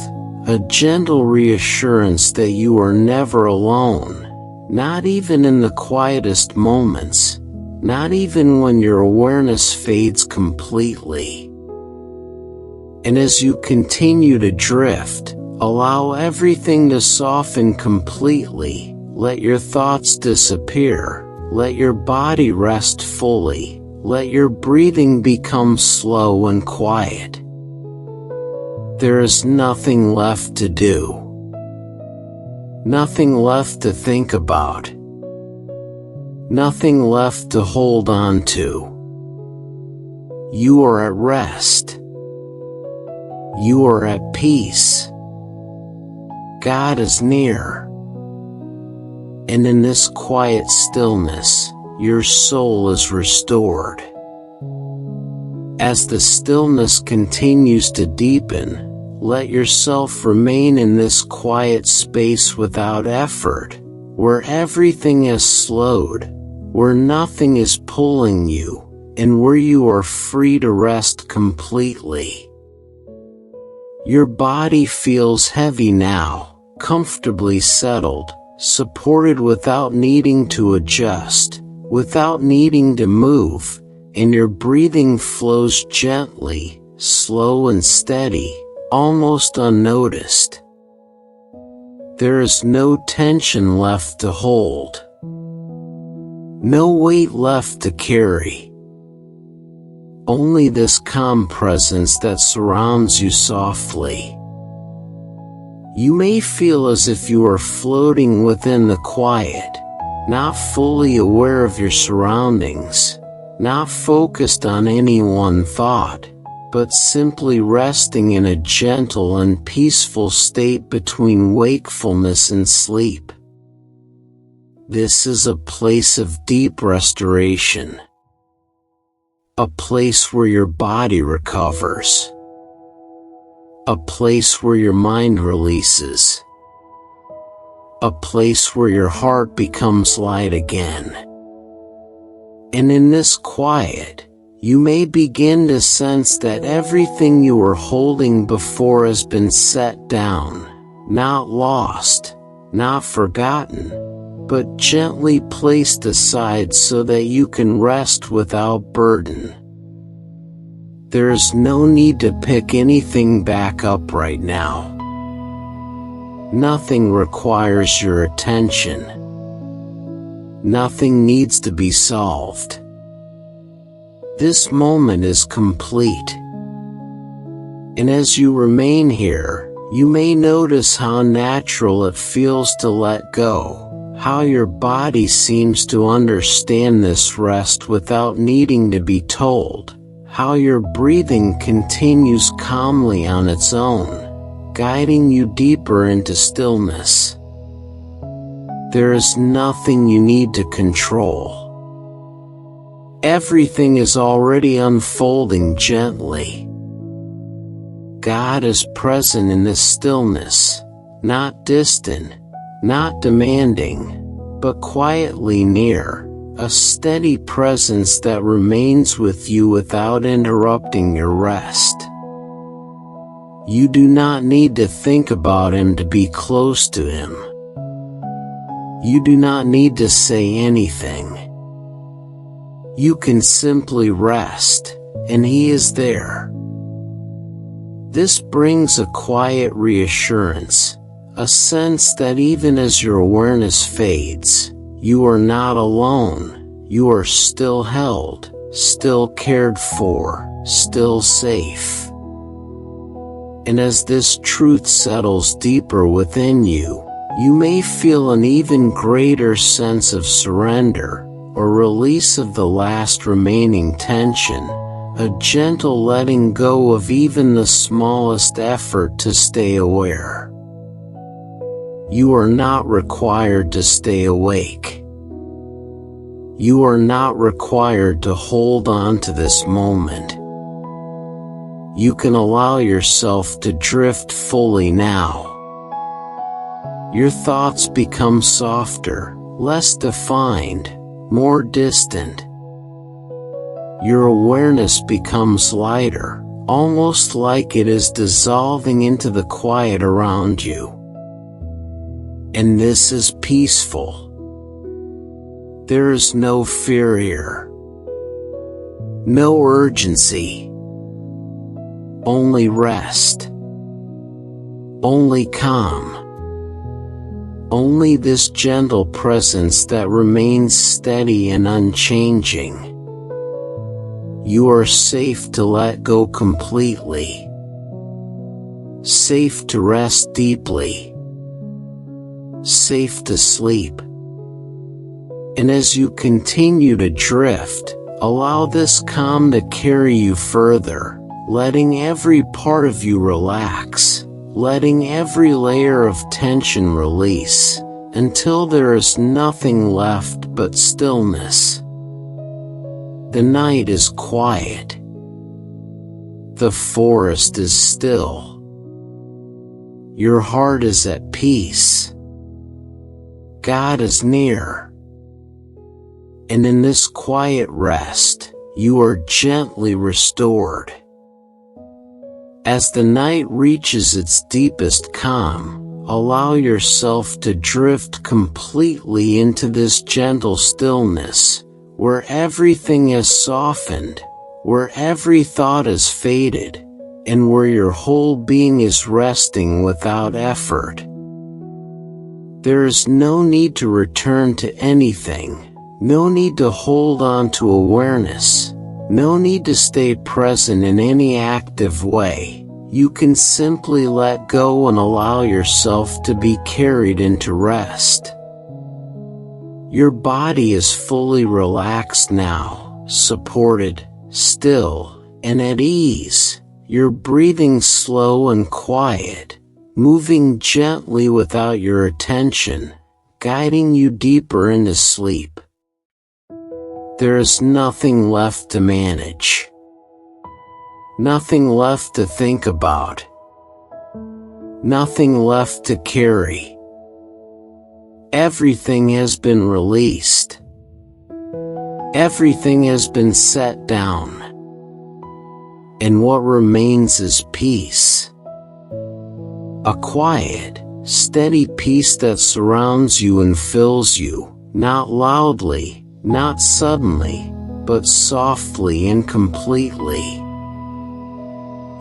a gentle reassurance that you are never alone, not even in the quietest moments, not even when your awareness fades completely. And as you continue to drift, allow everything to soften completely. Let your thoughts disappear. Let your body rest fully. Let your breathing become slow and quiet. There is nothing left to do. Nothing left to think about. Nothing left to hold on to. You are at rest. You are at peace. God is near. And in this quiet stillness, your soul is restored. As the stillness continues to deepen, let yourself remain in this quiet space without effort, where everything has slowed, where nothing is pulling you, and where you are free to rest completely. Your body feels heavy now, comfortably settled, supported without needing to adjust, without needing to move, and your breathing flows gently, slow and steady, almost unnoticed. There is no tension left to hold. No weight left to carry. Only this calm presence that surrounds you softly. You may feel as if you are floating within the quiet, not fully aware of your surroundings, not focused on any one thought, but simply resting in a gentle and peaceful state between wakefulness and sleep. This is a place of deep restoration. A place where your body recovers. A place where your mind releases. A place where your heart becomes light again. And in this quiet, you may begin to sense that everything you were holding before has been set down, not lost, not forgotten, but gently placed aside so that you can rest without burden. There is no need to pick anything back up right now. Nothing requires your attention. Nothing needs to be solved. This moment is complete. And as you remain here, you may notice how natural it feels to let go, how your body seems to understand this rest without needing to be told, how your breathing continues calmly on its own, guiding you deeper into stillness. There is nothing you need to control. Everything is already unfolding gently. God is present in this stillness, not distant, not demanding, but quietly near, a steady presence that remains with you without interrupting your rest. You do not need to think about Him to be close to Him. You do not need to say anything. You can simply rest, and He is there. This brings a quiet reassurance, a sense that even as your awareness fades, you are not alone, you are still held, still cared for, still safe. And as this truth settles deeper within you, you may feel an even greater sense of surrender, or release of the last remaining tension, a gentle letting go of even the smallest effort to stay aware. You are not required to stay awake. You are not required to hold on to this moment. You can allow yourself to drift fully now. Your thoughts become softer, less defined, more distant. Your awareness becomes lighter, almost like it is dissolving into the quiet around you. And this is peaceful. There is no fear here. No urgency. Only rest. Only calm. Only this gentle presence that remains steady and unchanging. You are safe to let go completely. Safe to rest deeply. Safe to sleep. And as you continue to drift, allow this calm to carry you further, letting every part of you relax, letting every layer of tension release, until there is nothing left but stillness. The night is quiet. The forest is still. Your heart is at peace. God is near. And in this quiet rest, you are gently restored. As the night reaches its deepest calm, allow yourself to drift completely into this gentle stillness, where everything has softened, where every thought has faded, and where your whole being is resting without effort. There is no need to return to anything, no need to hold on to awareness, no need to stay present in any active way. You can simply let go and allow yourself to be carried into rest. Your body is fully relaxed now, supported, still, and at ease. Your breathing slow and quiet, moving gently without your attention, guiding you deeper into sleep. There is nothing left to manage. Nothing left to think about. Nothing left to carry. Everything has been released. Everything has been set down. And what remains is peace. A quiet, steady peace that surrounds you and fills you, not loudly, not suddenly, but softly and completely.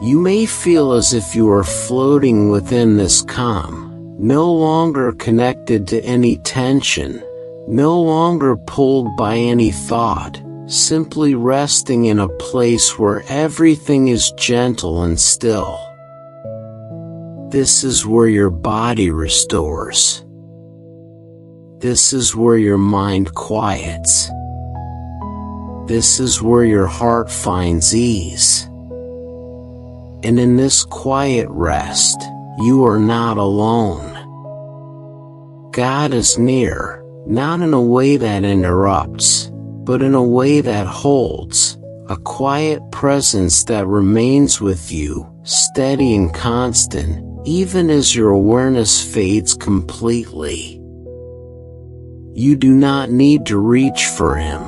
You may feel as if you are floating within this calm, no longer connected to any tension, no longer pulled by any thought, simply resting in a place where everything is gentle and still. This is where your body restores. This is where your mind quiets. This is where your heart finds ease. And in this quiet rest, you are not alone. God is near, not in a way that interrupts, but in a way that holds, a quiet presence that remains with you, steady and constant, even as your awareness fades completely. You do not need to reach for him.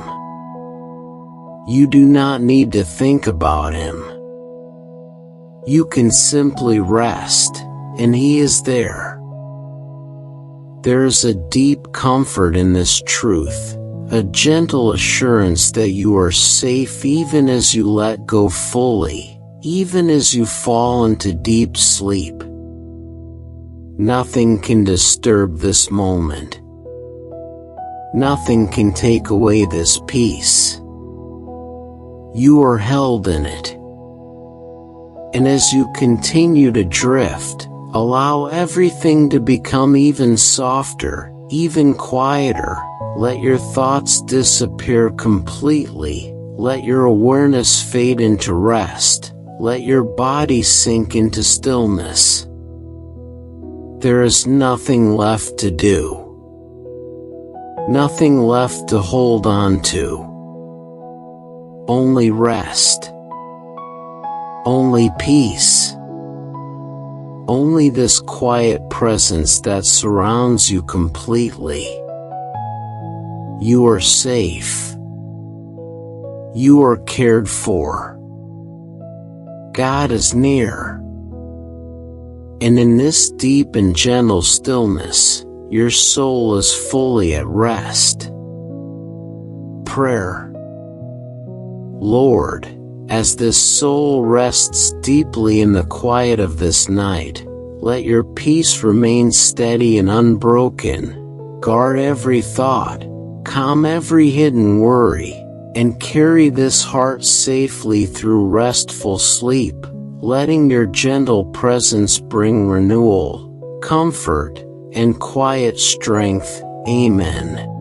You do not need to think about him. You can simply rest, and he is there. There is a deep comfort in this truth, a gentle assurance that you are safe even as you let go fully, even as you fall into deep sleep. Nothing can disturb this moment. Nothing can take away this peace. You are held in it. And as you continue to drift, allow everything to become even softer, even quieter. Let your thoughts disappear completely. Let your awareness fade into rest. Let your body sink into stillness. There is nothing left to do. Nothing left to hold on to. Only rest. Only peace. Only this quiet presence that surrounds you completely. You are safe. You are cared for. God is near. And in this deep and gentle stillness, your soul is fully at rest. Prayer. Lord, as this soul rests deeply in the quiet of this night, let your peace remain steady and unbroken. Guard every thought, calm every hidden worry, and carry this heart safely through restful sleep, letting your gentle presence bring renewal, comfort, and quiet strength. Amen.